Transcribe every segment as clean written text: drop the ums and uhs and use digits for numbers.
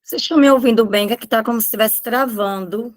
Vocês estão me ouvindo bem? Que aqui está como se estivesse travando.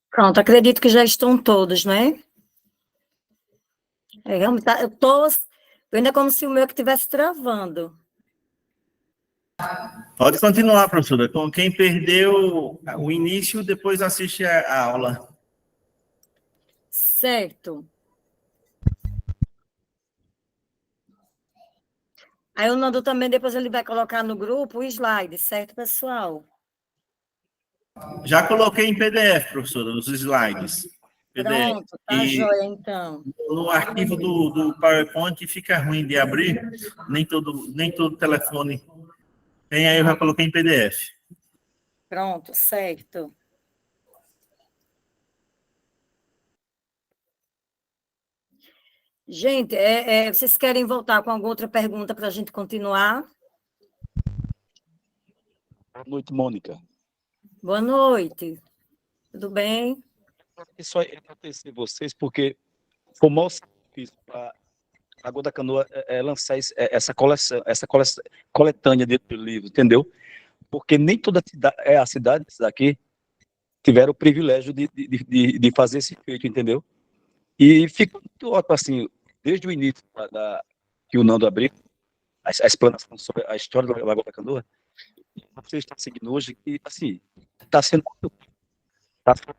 Pronto, acredito que já estão todos, né? Realmente, ainda como se o meu que estivesse travando. Pode continuar, professora. Com quem perdeu o início, depois assiste a aula. Certo. Aí o Nando também, depois ele vai colocar no grupo o slide, certo, pessoal? Já coloquei em PDF, professora, os slides. PDF. Pronto, tá joia, então. No arquivo do PowerPoint fica ruim de abrir, nem todo telefone tem, aí eu já coloquei em PDF. Pronto, certo. Gente, vocês querem voltar com alguma outra pergunta para a gente continuar? Boa noite, Mônica. Boa noite. Tudo bem? Isso aí agradecer vocês, porque foi mal difícil para a Lagoa da Canoa lançar essa coletânea de livros, entendeu? Porque nem toda a cidade daqui tiveram o privilégio de fazer esse feito, entendeu? E fica muito ótimo, assim, desde o início que o Nando abriu, a explanação sobre a história da Lagoa da Canoa, você está seguindo hoje, e, assim, está sendo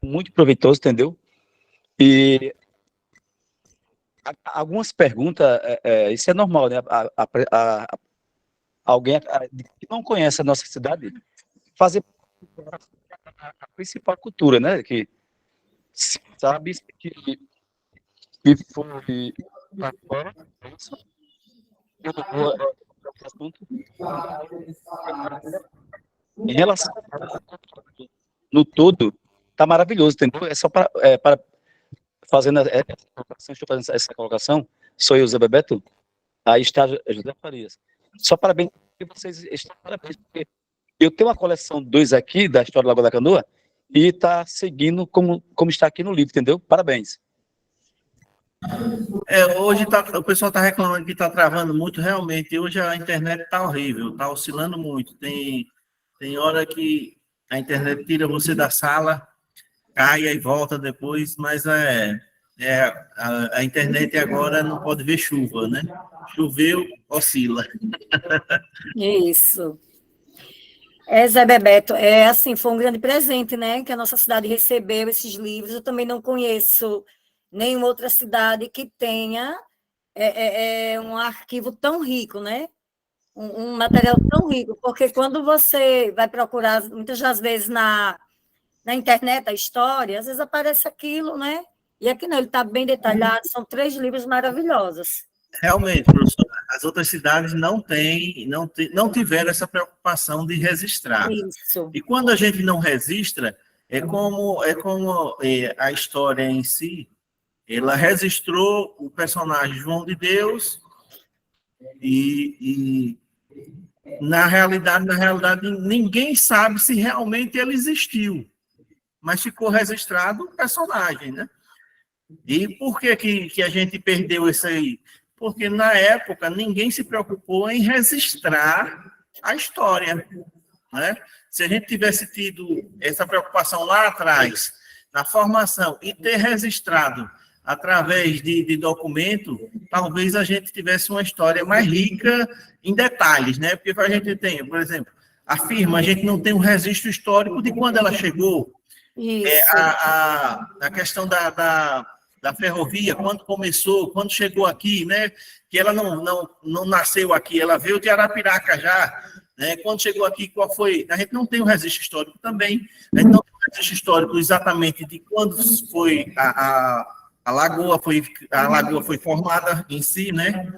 muito proveitoso, entendeu? E algumas perguntas, isso é normal, né? Alguém que não conhece a nossa cidade fazer a principal cultura, né? Que sabe que foi para fora, em relação no todo, tá maravilhoso, entendeu? É só para fazendo estou fazendo essa colocação, sou eu, Zé Bebeto, aí está José Farias. Só parabéns, vocês estão parabéns, porque eu tenho uma coleção 2 aqui, da história da Lagoa da Canoa, e está seguindo como está aqui no livro, entendeu? Parabéns. Hoje o pessoal está reclamando que está travando muito, realmente. Hoje a internet está horrível, está oscilando muito. Tem hora que a internet tira você da sala, cai e volta depois, mas a internet agora não pode ver chuva, né? Choveu, oscila. Isso. Zé Bebeto, assim, foi um grande presente, né, que a nossa cidade recebeu esses livros. Eu também não conheço nenhuma outra cidade que tenha um arquivo tão rico, né? Um material tão rico, porque quando você vai procurar, muitas das vezes na internet, a história, às vezes aparece aquilo, né? E aqui não, ele está bem detalhado, são 3 livros maravilhosos. Realmente, professor, as outras cidades não tiveram essa preocupação de registrar. Isso. E quando a gente não registra, é como a história em si, ela registrou o personagem João de Deus e na realidade, ninguém sabe se realmente ele existiu, mas ficou registrado o personagem, né? E por que a gente perdeu isso aí? Porque, na época, ninguém se preocupou em registrar a história, né? Se a gente tivesse tido essa preocupação lá atrás, na formação, e ter registrado através de documento, talvez a gente tivesse uma história mais rica em detalhes, né? Porque a gente tem, por exemplo, a firma, a gente não tem um registro histórico de quando ela chegou, Isso, a questão da ferrovia, quando começou, quando chegou aqui, né? Que ela não nasceu aqui, ela veio de Arapiraca já, né? Quando chegou aqui, qual foi? A gente não tem um registro histórico também, a gente não tem um registro histórico exatamente de quando foi a lagoa foi formada em si, né?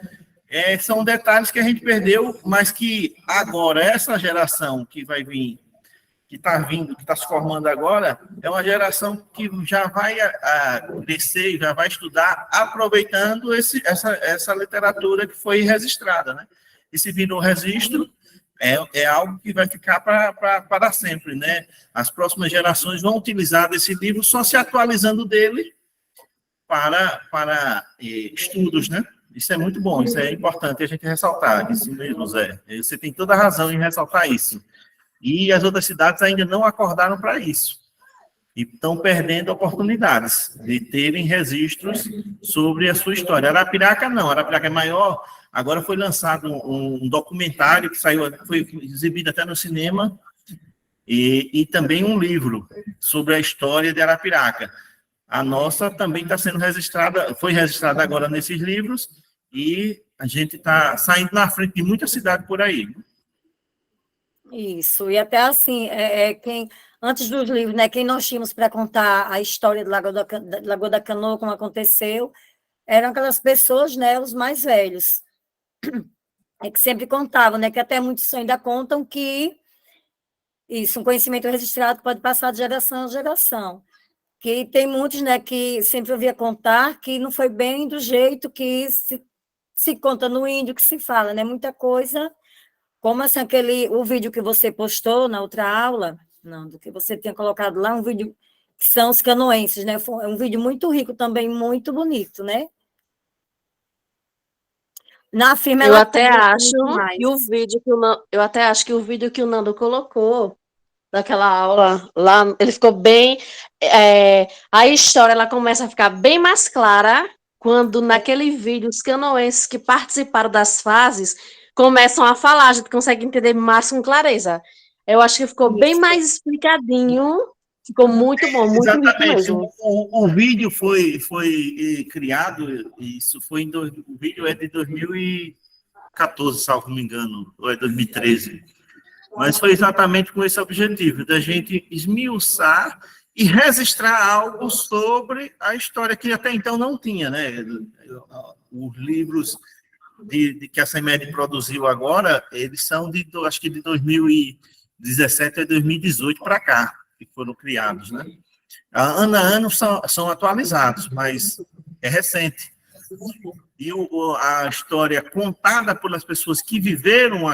São detalhes que a gente perdeu, mas que agora, essa geração que vai vir, que está vindo, que está se formando agora, é uma geração que já vai crescer, já vai estudar, aproveitando essa literatura que foi registrada, né? E se virou registro, é algo que vai ficar para sempre, né? As próximas gerações vão utilizar desse livro, só se atualizando dele para estudos, né? Isso é muito bom, isso é importante a gente ressaltar, isso mesmo, Zé. Você tem toda a razão em ressaltar isso. E as outras cidades ainda não acordaram para isso. E estão perdendo oportunidades de terem registros sobre a sua história. Arapiraca não, Arapiraca é maior. Agora foi lançado um documentário que foi exibido até no cinema, e também um livro sobre a história de Arapiraca. A nossa também está sendo registrada, foi registrada agora nesses livros, e a gente está saindo na frente de muita cidade por aí. isso. E até assim, antes dos livros, né, quem nós tínhamos para contar a história do Lagoa da Canoa, como aconteceu, eram aquelas pessoas, né, os mais velhos, que sempre contavam, né, que até muitos ainda contam que um conhecimento registrado pode passar de geração a geração. Que tem muitos, né, que sempre ouvia contar que não foi bem do jeito que se conta no índio, que se fala, né? Muita coisa, como assim, o vídeo que você postou na outra aula, não, do que você tinha colocado lá, um vídeo que são os canoenses, né? É um vídeo muito rico também, muito bonito, né? Na firma Eu ela até tem acho muito mais. que eu até acho que o vídeo que o Nando colocou daquela aula lá, ele ficou bem. A história ela começa a ficar bem mais clara quando naquele vídeo os canoenses que participaram das fases começam a falar, a gente consegue entender mais com clareza. Eu acho que ficou bem mais explicadinho, ficou muito bom, muito rico Exatamente. mesmo. O vídeo foi criado, o vídeo é de 2014, salvo não me engano, ou é 2013. Mas foi exatamente com esse objetivo, da gente esmiuçar e registrar algo sobre a história que até então não tinha, né? Os livros que a CEMED produziu agora, eles são acho que de 2017 a 2018 para cá, que foram criados, né? Ano a ano são atualizados, mas é recente. E a história contada pelas pessoas que viveram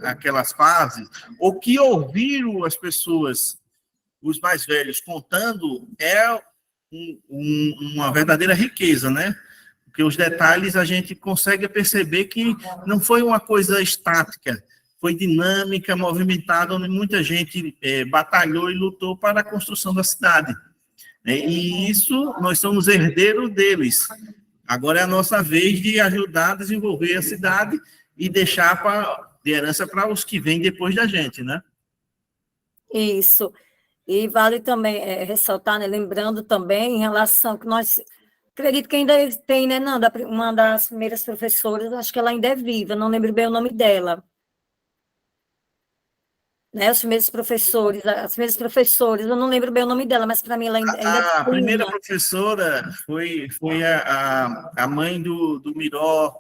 aquelas fases, ou que ouviram as pessoas, os mais velhos, contando, uma verdadeira riqueza, né? Porque os detalhes a gente consegue perceber que não foi uma coisa estática, foi dinâmica, movimentada, onde muita gente batalhou e lutou para a construção da cidade. E isso, nós somos herdeiros deles. Agora é a nossa vez de ajudar a desenvolver a cidade e deixar de herança para os que vêm depois da gente, né? Isso. E vale também ressaltar, né, lembrando também em relação que nós, acredito que ainda tem, né, Nanda, uma das primeiras professoras, acho que ela ainda é viva, não lembro bem o nome dela. Né, as primeiras professoras, eu não lembro bem o nome dela, mas para mim ela ainda A primeira professora foi a mãe do Miró,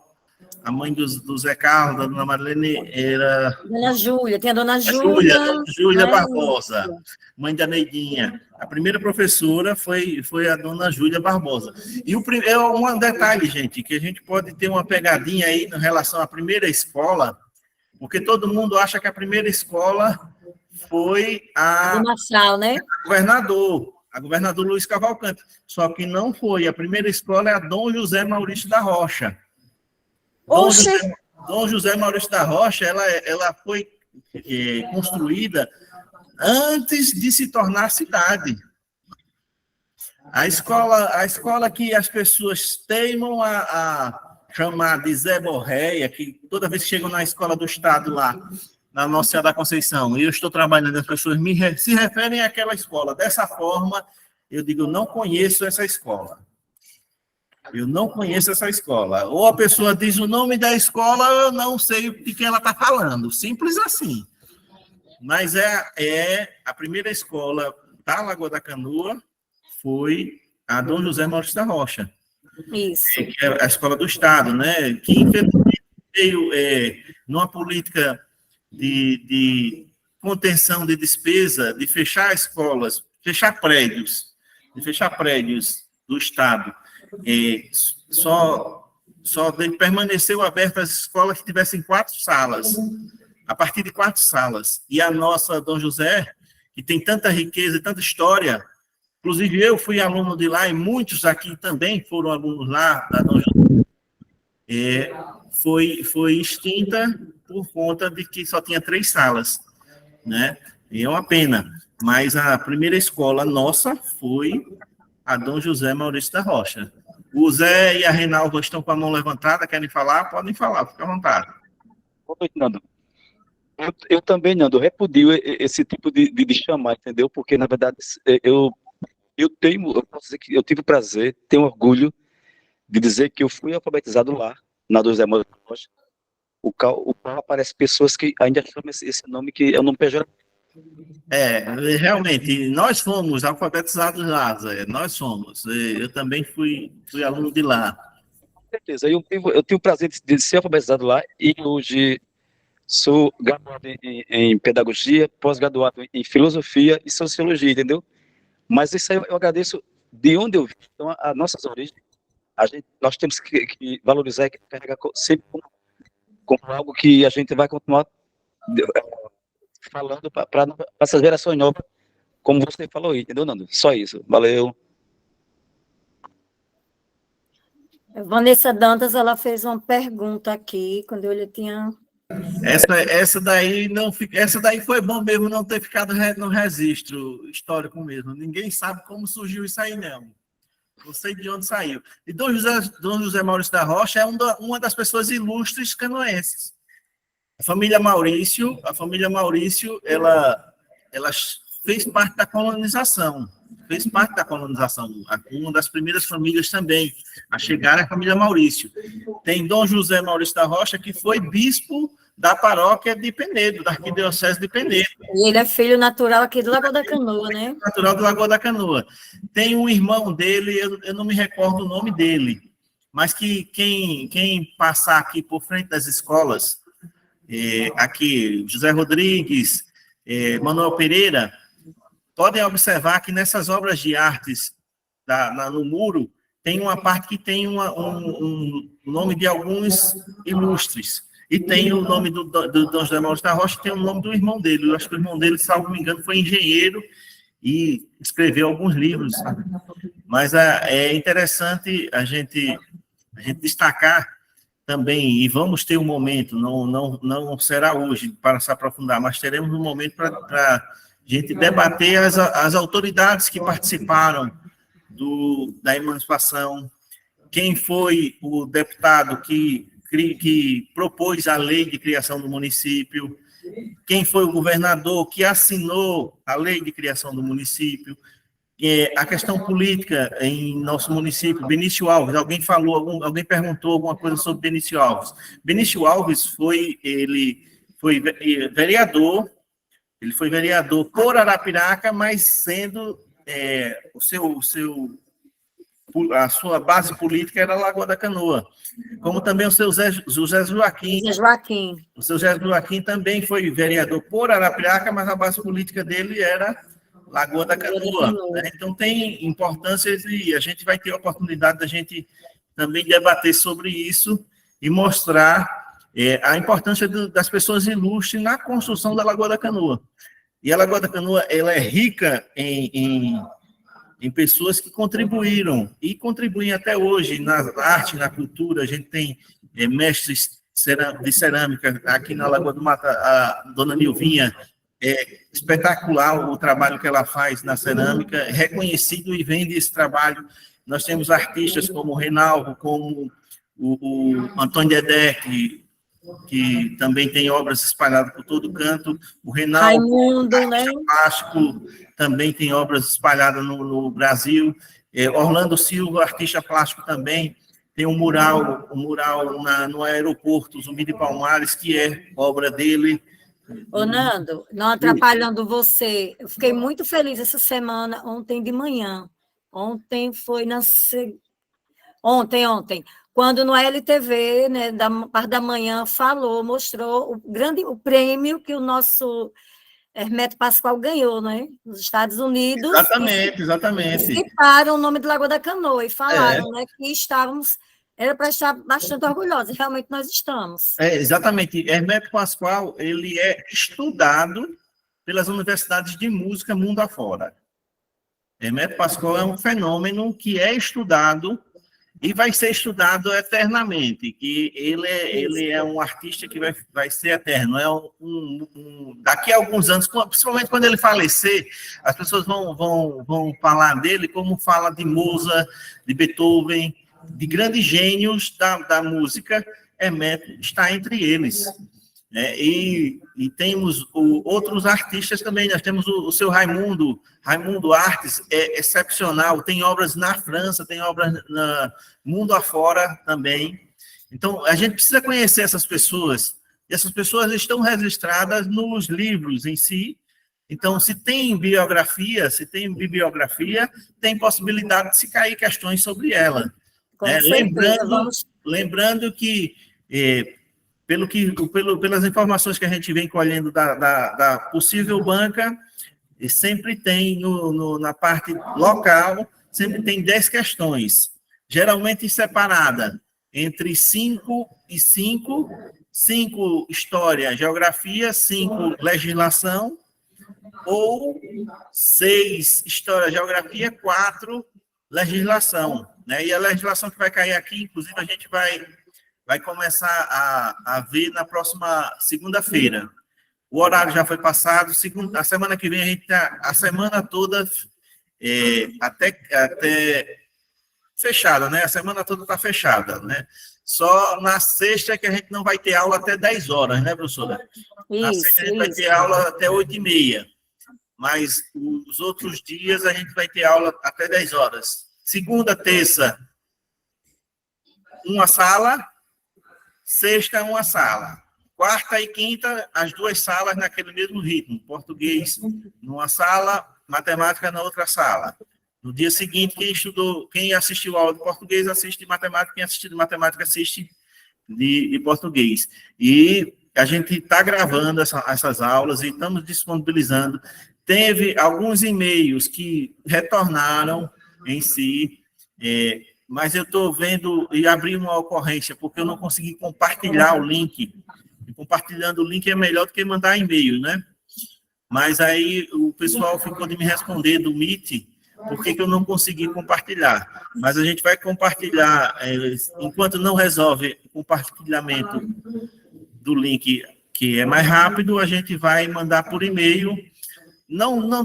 a mãe do Zé Carlos, da dona Marlene, era... Dona Júlia, tem a dona Júlia. Júlia Barbosa, mãe da Neidinha. A primeira professora foi a dona Júlia Barbosa. E um detalhe, gente, que a gente pode ter uma pegadinha aí em relação à primeira escola, porque todo mundo acha que a primeira escola foi a Do Marçal, né? governador. a governador Luiz Cavalcante. Só que não foi. A primeira escola é a Dom José Maurício da Rocha. Oxe! Dom José Maurício da Rocha, ela foi construída antes de se tornar cidade. A escola que as pessoas teimam a chamar de Zé Borréia, que toda vez que chegam na escola do Estado lá, na Nossa Senhora da Conceição, e eu estou trabalhando, as pessoas se referem àquela escola. Dessa forma, eu digo, eu não conheço essa escola. Eu não conheço essa escola. Ou a pessoa diz o nome da escola, eu não sei de que ela está falando. Simples assim. Mas a primeira escola da Lagoa da Canoa foi a Dom José Maurício da Rocha. Isso. Que é a escola do Estado, né? Que, infelizmente, veio numa política de contenção de despesa, de fechar escolas, fechar prédios do Estado. Só permaneceu aberta as escolas que tivessem 4 salas, a partir de 4 salas. E a nossa Dom José, que tem tanta riqueza e tanta história, inclusive eu fui aluno de lá, e muitos aqui também foram alunos lá da Dom José, foi extinta por conta de que só tinha 3 salas, né? E é uma pena. Mas a primeira escola nossa foi a Dom José Maurício da Rocha. O Zé e a Reinaldo estão com a mão levantada, querem falar? Podem falar, fica à vontade. Boa noite, Nando. Eu também, Nando, repudio esse tipo de chamar, entendeu? Porque, na verdade, eu posso dizer que eu tive o prazer, tenho orgulho de dizer que eu fui alfabetizado lá, na Dom José Maurício da Rocha, o qual aparece pessoas que ainda chamam esse nome, que é um nome pejorativo. Realmente, nós fomos alfabetizados lá, Zé, nós fomos. Eu também fui aluno de lá. Com certeza, eu tive o prazer de ser alfabetizado lá, e hoje sou graduado em pedagogia, pós-graduado em filosofia e sociologia, entendeu? Mas isso aí eu agradeço de onde eu vim. Então, as nossas origens, nós temos que valorizar e carregar sempre como algo que a gente vai continuar falando para essas gerações novas, como você falou aí, entendeu, Nando? Só isso. Valeu. Vanessa Dantas, ela fez uma pergunta aqui, quando eu tinha... Essa daí foi bom mesmo não ter ficado no registro histórico mesmo. Ninguém sabe como surgiu isso aí, não. Não sei de onde saiu. E Dom José Maurício da Rocha é uma das pessoas ilustres canoenses. A família Maurício, ela fez parte da colonização. Uma das primeiras famílias também a chegar é a família Maurício. Tem Dom José Maurício da Rocha, que foi bispo da paróquia de Penedo, da arquidiocese de Penedo. E ele é filho natural aqui do Lagoa da Canoa, né? Natural do Lagoa da Canoa. Tem um irmão dele, eu não me recordo o nome dele, mas que quem passar aqui por frente das escolas, aqui, José Rodrigues, Manuel Pereira, podem observar que nessas obras de artes no muro, tem uma parte que tem um nome de alguns ilustres. E tem o nome do Dom José Maurício da Rocha, tem o nome do irmão dele. Eu acho que o irmão dele, salvo me engano, foi engenheiro e escreveu alguns livros, sabe? Mas é interessante a gente destacar também, e vamos ter um momento, não será hoje para se aprofundar, mas teremos um momento para a gente debater as autoridades que participaram da emancipação, quem foi o deputado que propôs a lei de criação do município, quem foi o governador que assinou a lei de criação do município, a questão política em nosso município. Benício Alves, alguém perguntou alguma coisa sobre Benício Alves. Benício Alves foi vereador, ele foi vereador por Arapiraca, mas sendo a sua base política era Lagoa da Canoa, como também o seu José Joaquim. O seu José Joaquim também foi vereador por Arapiraca, mas a base política dele era Lagoa da Canoa. Né? Então tem importâncias e a gente vai ter a oportunidade da gente também debater sobre isso e mostrar a importância das pessoas ilustres na construção da Lagoa da Canoa. E a Lagoa da Canoa, ela é rica em em pessoas que contribuíram e contribuem até hoje na arte, na cultura. A gente tem mestres de cerâmica aqui na Lagoa do Mata, a dona Nilvinha, é espetacular o trabalho que ela faz na cerâmica, reconhecido e vende esse trabalho. Nós temos artistas como o Reinaldo, como o Antônio Dedé, que também tem obras espalhadas por todo canto. O Reinaldo, Raimundo, né? plástico, também tem obras espalhadas no Brasil. Orlando Silva, artista plástico também, tem um mural no aeroporto Zumbi de Palmares, que é obra dele. Ô, Nando, não atrapalhando você, eu fiquei muito feliz essa semana, ontem de manhã. Ontem foi Ontem, quando no LTV, né, da parte da manhã, mostrou o prêmio que o nosso Hermeto Pascoal ganhou, né, nos Estados Unidos. Exatamente. E citaram o nome de Lagoa da Canoa e falaram, né, que era para estar bastante orgulhosos, e realmente nós estamos. Exatamente. Hermeto Pascoal, ele é estudado pelas universidades de música mundo afora. Hermeto Pascoal é um fenômeno que é estudado e vai ser estudado eternamente, que ele é um artista que vai ser eterno. Daqui a alguns anos, principalmente quando ele falecer, as pessoas vão falar dele como fala de Mozart, de Beethoven, de grandes gênios da música. Hermeto está entre eles. E temos outros artistas também. Nós temos o seu Raimundo Artes, é excepcional, tem obras na França, tem obras no mundo afora também. Então, a gente precisa conhecer essas pessoas, e essas pessoas estão registradas nos livros em si. Então, se tem bibliografia, tem possibilidade de se cair questões sobre ela. Lembrando que pelas informações que a gente vem colhendo da possível banca, sempre tem na parte local, sempre tem 10 questões, geralmente separada entre 5 e 5, 5 história, geografia, 5 legislação, ou 6 história, geografia, 4 legislação, né? E a legislação que vai cair aqui, inclusive, a gente vai começar a ver na próxima segunda-feira. O horário já foi passado, a semana que vem a gente está a semana toda até fechada, né? A semana toda está fechada, né? Só na sexta que a gente não vai ter aula até 10 horas, né, professora? Na sexta a gente vai ter aula até 8h30, mas os outros dias a gente vai ter aula até 10 horas. Segunda, terça, uma sala, sexta, uma sala. Quarta e quinta, as 2 salas naquele mesmo ritmo. Português numa sala, matemática na outra sala. No dia seguinte, quem assistiu a aula de português, assiste de matemática, quem assistiu de matemática, assiste de português. E a gente está gravando essas aulas e estamos disponibilizando. Teve alguns e-mails que retornaram em si, mas eu estou vendo e abri uma ocorrência, porque eu não consegui compartilhar o link. E compartilhando o link é melhor do que mandar e-mail, né? Mas aí o pessoal ficou de me responder do Meet, por que eu não consegui compartilhar. Mas a gente vai compartilhar, enquanto não resolve o compartilhamento do link, que é mais rápido, a gente vai mandar por e-mail. Não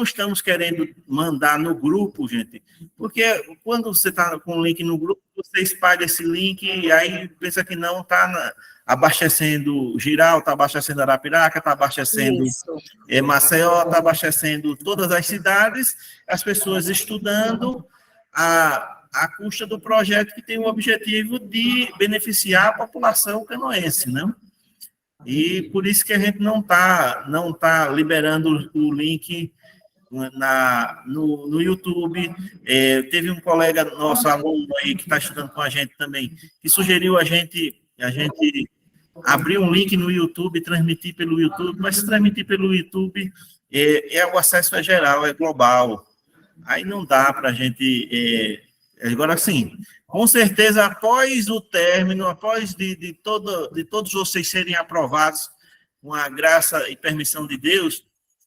estamos querendo mandar no grupo, gente, porque quando você está com o link no grupo, você espalha esse link e aí pensa que não está abastecendo Giral, está abastecendo Arapiraca, está abastecendo Maceió, está abastecendo todas as cidades, as pessoas estudando a custa do projeto que tem o objetivo de beneficiar a população canoense, né? E por isso que a gente não tá liberando o link no YouTube. Teve um colega nosso, aluno aí, que está estudando com a gente também, que sugeriu a gente abrir um link no YouTube, transmitir pelo YouTube, mas se transmitir pelo YouTube, o acesso é geral, é global. Aí não dá para a gente... agora, sim, com certeza, após o término, após de todos vocês serem aprovados com a graça e permissão de Deus,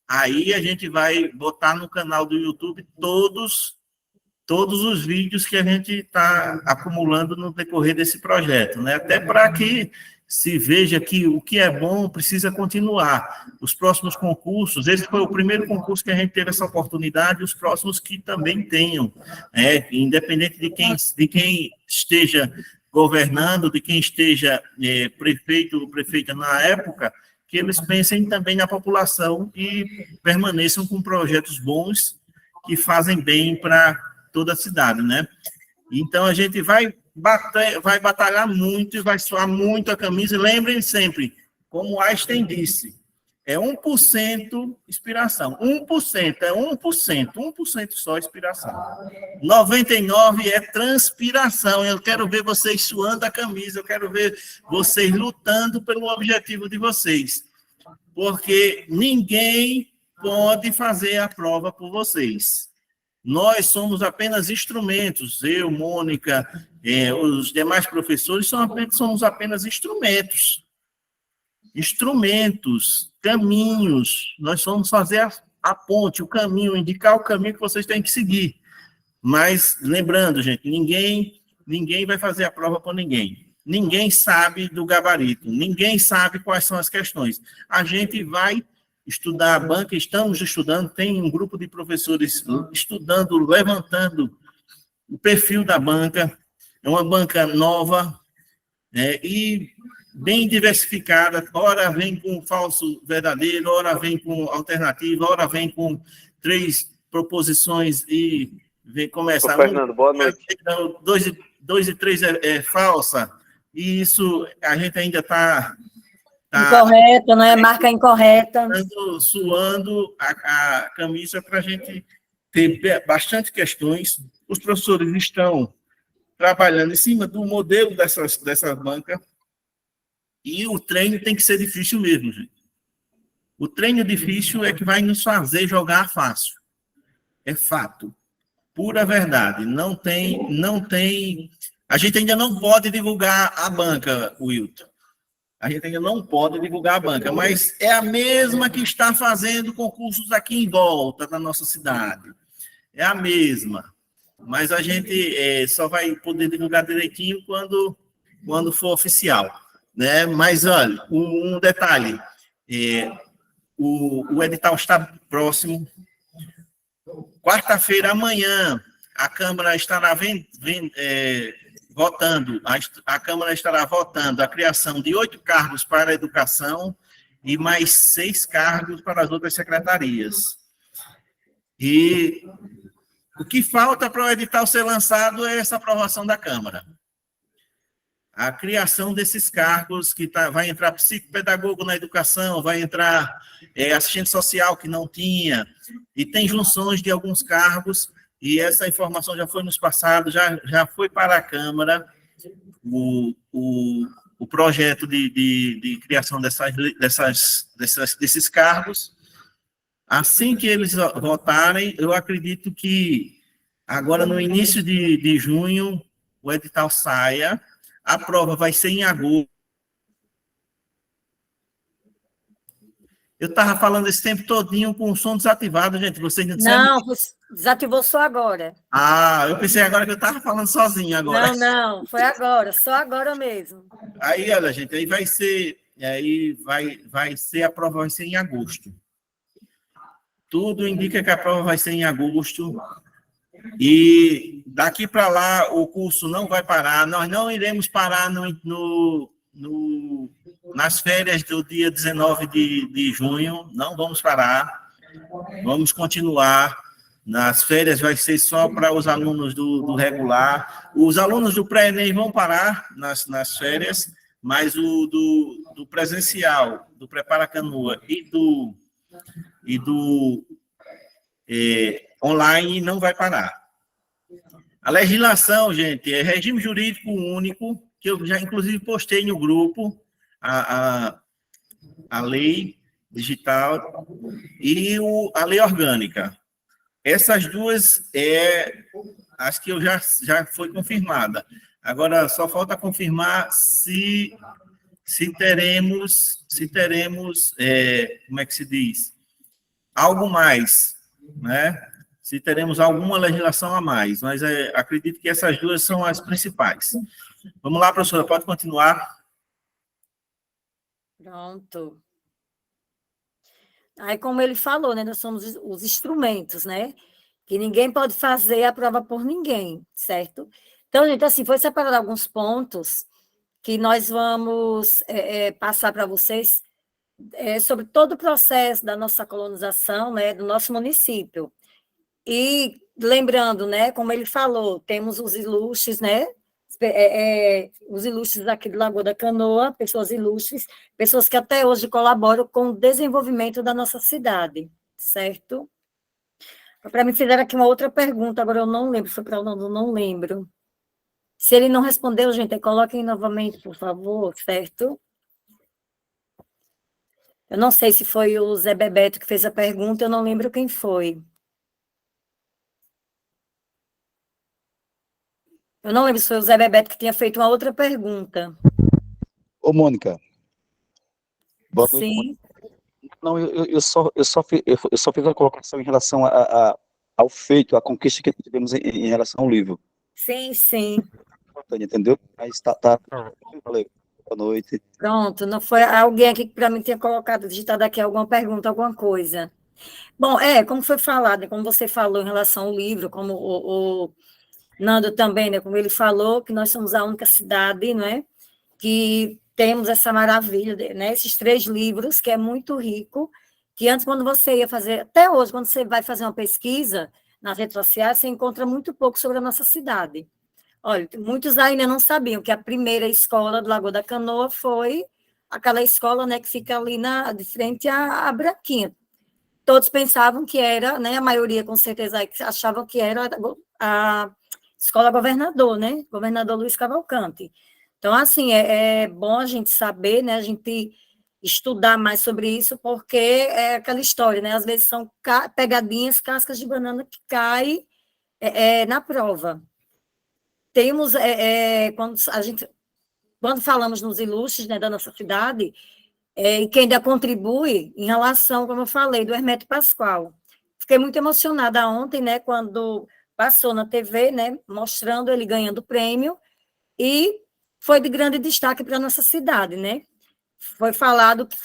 Aí a gente vai botar no canal do YouTube todos os vídeos que a gente está acumulando no decorrer desse projeto, né? Até para que se veja que o que é bom precisa continuar. Os próximos concursos, esse foi o primeiro concurso que a gente teve essa oportunidade, os próximos que também tenham, né? Independente de quem esteja governando, de quem esteja prefeito ou prefeita na época, que eles pensem também na população e permaneçam com projetos bons que fazem bem para toda a cidade, né? Então, a gente vai batalhar muito e vai suar muito a camisa. E lembrem sempre, como Einstein disse, é 1% inspiração. 1% é 1% só inspiração. 99% é transpiração. Eu quero ver vocês suando a camisa, eu quero ver vocês lutando pelo objetivo de vocês. Porque ninguém pode fazer a prova por vocês. Nós somos apenas instrumentos, eu, Mônica, os demais professores somos apenas instrumentos. Instrumentos, caminhos. Nós vamos fazer a ponte, o caminho, indicar o caminho que vocês têm que seguir. Mas, lembrando, gente, ninguém vai fazer a prova por ninguém. Ninguém sabe do gabarito, ninguém sabe quais são as questões. A gente vai estudar a banca, estamos estudando, tem um grupo de professores estudando, levantando o perfil da banca, é uma banca nova, e bem diversificada, ora vem com falso verdadeiro, ora vem com alternativa, ora vem com 3 proposições e vem começar... Fernando, boa noite. 2 e 3 é falsa, e isso a gente ainda está... Incorreta, não é? Marca incorreta. Suando a camisa para a gente ter bastante questões. Os professores estão trabalhando em cima do modelo dessa banca e o treino tem que ser difícil mesmo, gente. O treino difícil é que vai nos fazer jogar fácil. É fato. Pura verdade. Não tem... A gente ainda não pode divulgar a banca, Wilton. A gente ainda não pode divulgar a banca, mas é a mesma que está fazendo concursos aqui em volta da nossa cidade. É a mesma. Mas a gente só vai poder divulgar direitinho quando for oficial, né? Mas, olha, um detalhe. O edital está próximo. Quarta-feira, amanhã, a Câmara estará votando, a Câmara estará votando a criação de 8 cargos para a educação e mais 6 cargos para as outras secretarias. E o que falta para o edital ser lançado é essa aprovação da Câmara. A criação desses cargos, vai entrar psicopedagogo na educação, vai entrar assistente social, que não tinha, e tem junções de alguns cargos. E essa informação já foi nos passados, já foi para a Câmara o projeto de criação desses cargos. Assim que eles votarem, eu acredito que agora, no início de junho, o edital saia, a prova vai ser em agosto. Eu estava falando esse tempo todinho com o som desativado, gente. Vocês não disseram... Não, desativou só agora. Ah, eu pensei agora que eu estava falando sozinho agora. Não, foi agora, só agora mesmo. Aí, olha, gente, aí vai ser a prova vai ser em agosto. Tudo indica que a prova vai ser em agosto. E daqui para lá o curso não vai parar. Nós não iremos parar nas férias do dia 19 de junho, não vamos parar, vamos continuar. Nas férias vai ser só para os alunos do regular. Os alunos do pré-ENEM vão parar nas férias, mas o do presencial, do Prepara Canoa e do online não vai parar. A legislação, gente, é regime jurídico único, que eu já, inclusive, postei no grupo, a lei digital e a lei orgânica. Essas duas, acho que já foi confirmada. Agora, só falta confirmar se teremos, como é que se diz? algo mais, né? Se teremos alguma legislação a mais, mas acredito que essas duas são as principais. Vamos lá, professora, pode continuar. Pronto. Aí, como ele falou, né, nós somos os instrumentos, né? Que ninguém pode fazer a prova por ninguém, certo? Então, gente, assim, foi separado alguns pontos que nós vamos passar para vocês sobre todo o processo da nossa colonização, né, do nosso município. E lembrando, né, como ele falou, temos os ilustres, né, os ilustres aqui do Lagoa da Canoa, pessoas ilustres, pessoas que até hoje colaboram com o desenvolvimento da nossa cidade, certo? Para mim fizeram aqui uma outra pergunta, agora eu não lembro, foi para o Nando, não lembro. Se ele não respondeu, gente, coloquem novamente, por favor, certo? Eu não sei se foi o Zé Bebeto que fez a pergunta, eu não lembro quem foi. Eu não lembro se foi o Zé Bebeto que tinha feito uma outra pergunta. Ô, Mônica. Boa noite, Sim. Mônica. Não, eu só fiz a colocação em relação ao feito, à conquista que tivemos em relação ao livro. Sim, sim. Entendeu? Mas tá. Valeu. Boa noite. Pronto, não foi alguém aqui que para mim tinha colocado, digitado aqui alguma pergunta, alguma coisa. Bom, como foi falado, como você falou em relação ao livro, como o Nando também, né, como ele falou, que nós somos a única cidade, não é, que temos essa maravilha, né, esses 3 livros, que é muito rico, que antes, quando você ia fazer, até hoje, quando você vai fazer uma pesquisa nas redes sociais, você encontra muito pouco sobre a nossa cidade. Olha, muitos ainda não sabiam que a primeira escola do Lagoa da Canoa foi aquela escola, né, que fica ali de frente à Branquinha. Todos pensavam que era, né, a maioria com certeza achavam que era a Escola Governador, né, Governador Luiz Cavalcante. Então, assim, é bom a gente saber, né, a gente estudar mais sobre isso, porque é aquela história, né, às vezes são pegadinhas, cascas de banana que caem na prova. Temos, quando falamos nos ilustres, né, da nossa cidade, e que ainda contribui em relação, como eu falei, do Hermeto Pascoal. Fiquei muito emocionada ontem, né, quando passou na TV, né, mostrando ele ganhando o prêmio, e foi de grande destaque para a nossa cidade, né? Foi falado que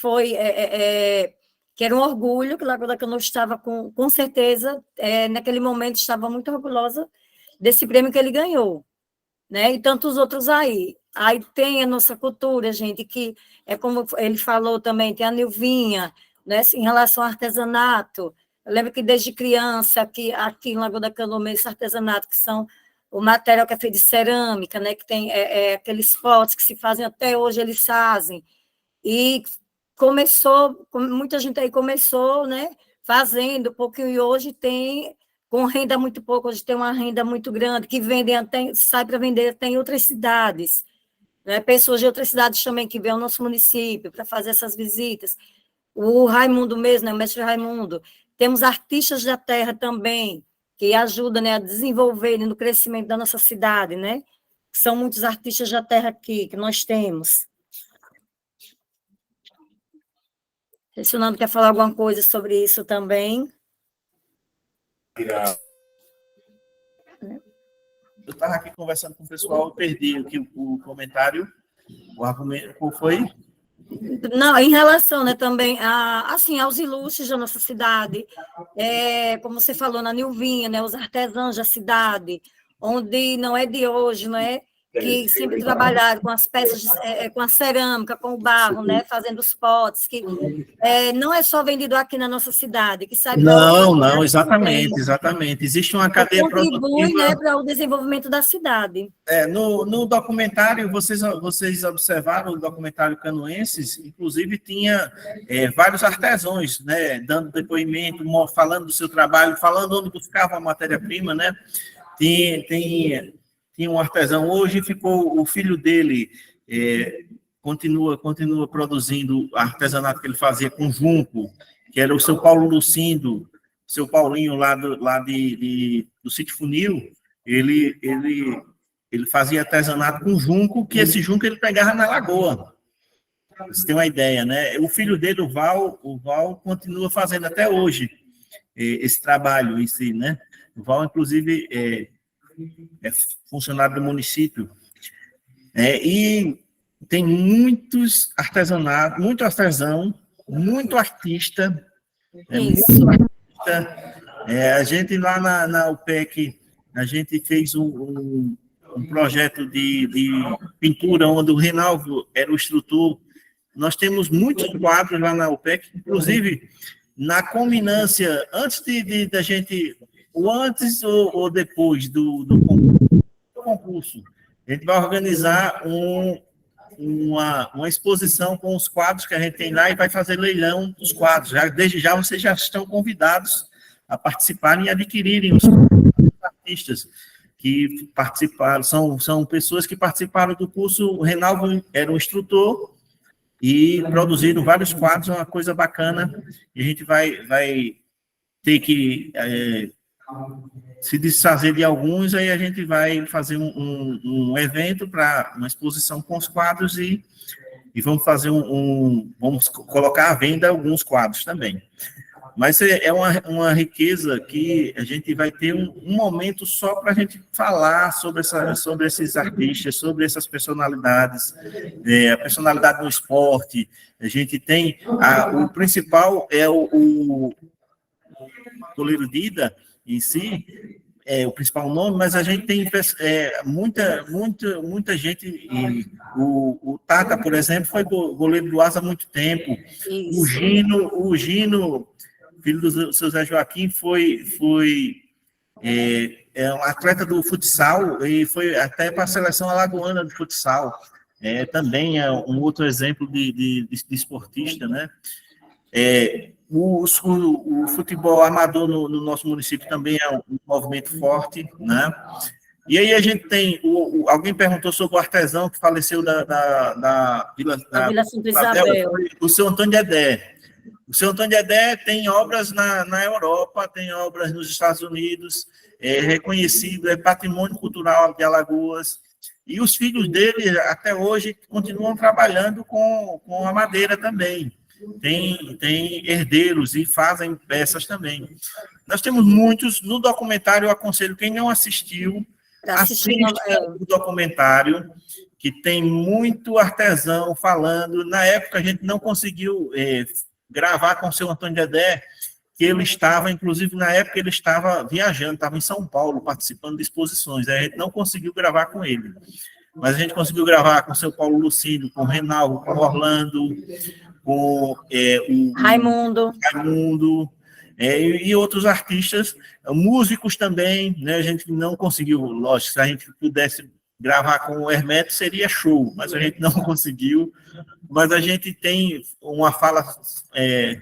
que era um orgulho, que Lagoa da Canoa estava com certeza, naquele momento, estava muito orgulhosa desse prêmio que ele ganhou, né? E tantos outros aí. Aí tem a nossa cultura, gente, que é como ele falou também, tem a Nilvinha, né, em relação ao artesanato. Eu lembro que desde criança, aqui em Lagoa da Canoa, esse artesanato, que são o material que é feito de cerâmica, né, que tem aqueles potes que se fazem até hoje, eles fazem. E muita gente aí começou, né, fazendo um pouquinho, e hoje tem com renda muito pouco, hoje tem uma renda muito grande, que vendem até, sai para vender até em outras cidades, né? Pessoas de outras cidades também que vêm ao nosso município para fazer essas visitas. O Raimundo mesmo, né? O mestre Raimundo. Temos artistas da terra também, que ajudam, né, a desenvolver no crescimento da nossa cidade, né? São muitos artistas da terra aqui que nós temos. Se o Nando quer falar alguma coisa sobre isso também. Eu estava aqui conversando com o pessoal, eu perdi o comentário, o argumento, qual foi? Não, em relação, né, também assim, aos ilustres da nossa cidade, como você falou, na Nilvinha, né, os artesãos da cidade, onde não é de hoje, não é? Que sempre trabalharam com as peças, com a cerâmica, com o barro, né, fazendo os potes, que não é só vendido aqui na nossa cidade, que sai para Não, exatamente. Existe uma cadeia contribui, produtiva. né, para o desenvolvimento da cidade. No documentário, vocês observaram o documentário Canoenses, inclusive tinha vários artesãos, né, dando depoimento, falando do seu trabalho, falando onde buscava a matéria-prima, né? Tinha um artesão, hoje ficou o filho dele, continua produzindo artesanato que ele fazia com junco, que era o seu Paulo Lucindo, seu Paulinho lá do Sítio Funil. Ele fazia artesanato com junco, que esse junco ele pegava na lagoa. Você tem uma ideia, né? O filho dele, o Val continua fazendo até hoje. esse trabalho em si, né? O Val, inclusive, é funcionário do município, e tem muitos artesanatos, muito artesão, muito artista, Isso. a gente lá na UPEC, a gente fez um projeto de pintura, onde o Reinaldo era o instrutor. Nós temos muitos quadros lá na UPEC, inclusive na culminância, antes da gente, ou antes ou depois do concurso, a gente vai organizar uma exposição com os quadros que a gente tem lá e vai fazer leilão dos quadros. Desde já, vocês já estão convidados a participarem e adquirirem os artistas que participaram. São pessoas que participaram do curso. O Reinaldo era um instrutor e produziram vários quadros, uma coisa bacana. E a gente vai ter que se desfazer de alguns, aí a gente vai fazer um evento para uma exposição com os quadros e vamos fazer vamos colocar à venda alguns quadros também. Mas é uma riqueza que a gente vai ter um momento só para a gente falar sobre esses artistas, sobre essas personalidades, a personalidade no esporte. A gente tem, o principal é o goleiro Dida, em si, o principal nome, mas a gente tem muita gente. O Tata, por exemplo, foi goleiro do Asa há muito tempo. Isso. O Gino, filho do seu Zé Joaquim, foi um atleta do futsal e foi até para a seleção alagoana de futsal. Também é um outro exemplo de esportista, né? O futebol amador no nosso município também é um movimento forte, né? E aí a gente tem, alguém perguntou sobre o artesão que faleceu da Vila Santa Isabel, o seu Antônio Dedé. O seu Antônio Dedé tem obras na Europa, tem obras nos Estados Unidos, é reconhecido, é patrimônio cultural de Alagoas, e os filhos dele, até hoje, continuam trabalhando com a madeira também. Tem herdeiros e fazem peças também. Nós temos muitos. No documentário, eu aconselho quem não assistiu, assista o documentário, que tem muito artesão falando. Na época, a gente não conseguiu gravar com o seu Antônio Dedé, que ele estava, inclusive, na época, ele estava viajando, estava em São Paulo, participando de exposições. A gente não conseguiu gravar com ele. Mas a gente conseguiu gravar com o seu Paulo Lucídio, com o Reinaldo, com o Orlando, com o Raimundo, e outros artistas, músicos também, né? A gente não conseguiu, lógico, se a gente pudesse gravar com o Hermeto seria show, mas a gente não conseguiu. Mas a gente tem uma fala,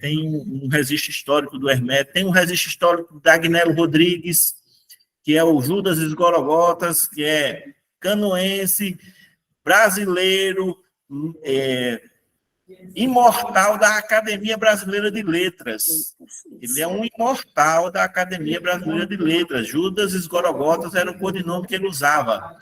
tem um registro histórico do Hermeto, tem um registro histórico da Agnello Rodrigues, que é o Judas e os Gorogotas, que é canoense, brasileiro, imortal da Academia Brasileira de Letras. Ele é um imortal da Academia Brasileira de Letras. Judas e os Gorogotas era o codinome que ele usava.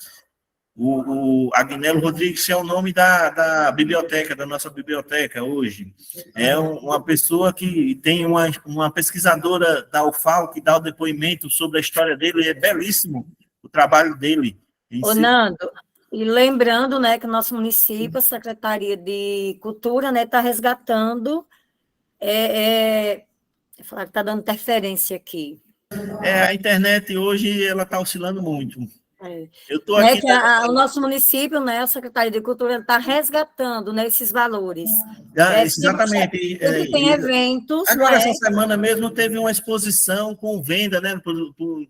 O Agnello Rodrigues é o nome da biblioteca, da nossa biblioteca hoje. É uma pessoa que tem uma pesquisadora da UFAL que dá o depoimento sobre a história dele, é belíssimo o trabalho dele. Ô, Nando, e lembrando, né, que o nosso município, a Secretaria de Cultura, né, está resgatando, falar que está dando interferência aqui. A internet hoje, ela está oscilando muito. Eu estou aqui. Que o nosso município, né, a Secretaria de Cultura, está resgatando, né, esses valores. Exatamente. Sempre tem eventos. Agora, essa semana mesmo, teve uma exposição com venda, né,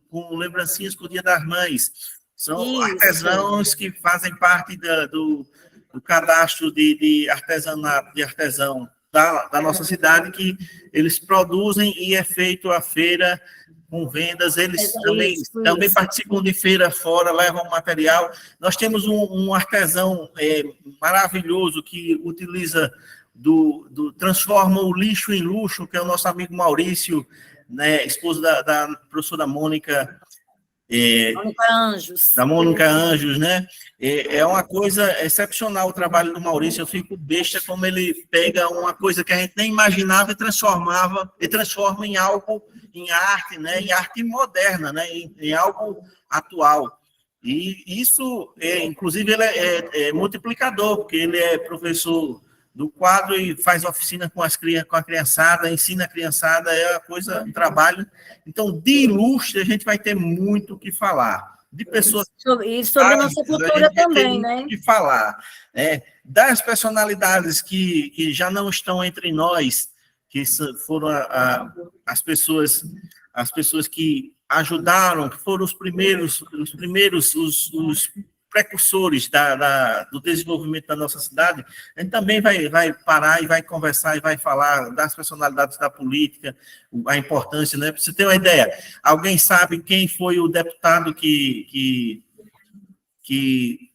com lembrancinhas para o Dia das Mães. São artesãos que fazem parte do cadastro de artesão da nossa cidade, que eles produzem e é feito a feira com vendas, eles também participam de feira fora, levam material. Nós temos um artesão maravilhoso que utiliza, transforma o lixo em luxo, que é o nosso amigo Maurício, né, esposo da professora Mônica, Mônica Anjos. Da Mônica Anjos, né? É uma coisa excepcional o trabalho do Maurício. Eu fico besta como ele pega uma coisa que a gente nem imaginava e transforma em algo em arte, né, em arte moderna, né, em algo atual. E isso, inclusive, ele é multiplicador, porque ele é professor do quadro e faz oficina com a criançada, ensina a criançada, é uma coisa, um trabalho. Então, de ilustre, a gente vai ter muito o que falar. De pessoas... E sobre a nossa cultura também, né? Muito o que falar. Das personalidades que já não estão entre nós, que foram as pessoas que ajudaram, que foram os primeiros, os precursores do desenvolvimento da nossa cidade, a gente também vai parar e vai conversar e vai falar das personalidades da política, a importância, né? Para você ter uma ideia, alguém sabe quem foi o deputado que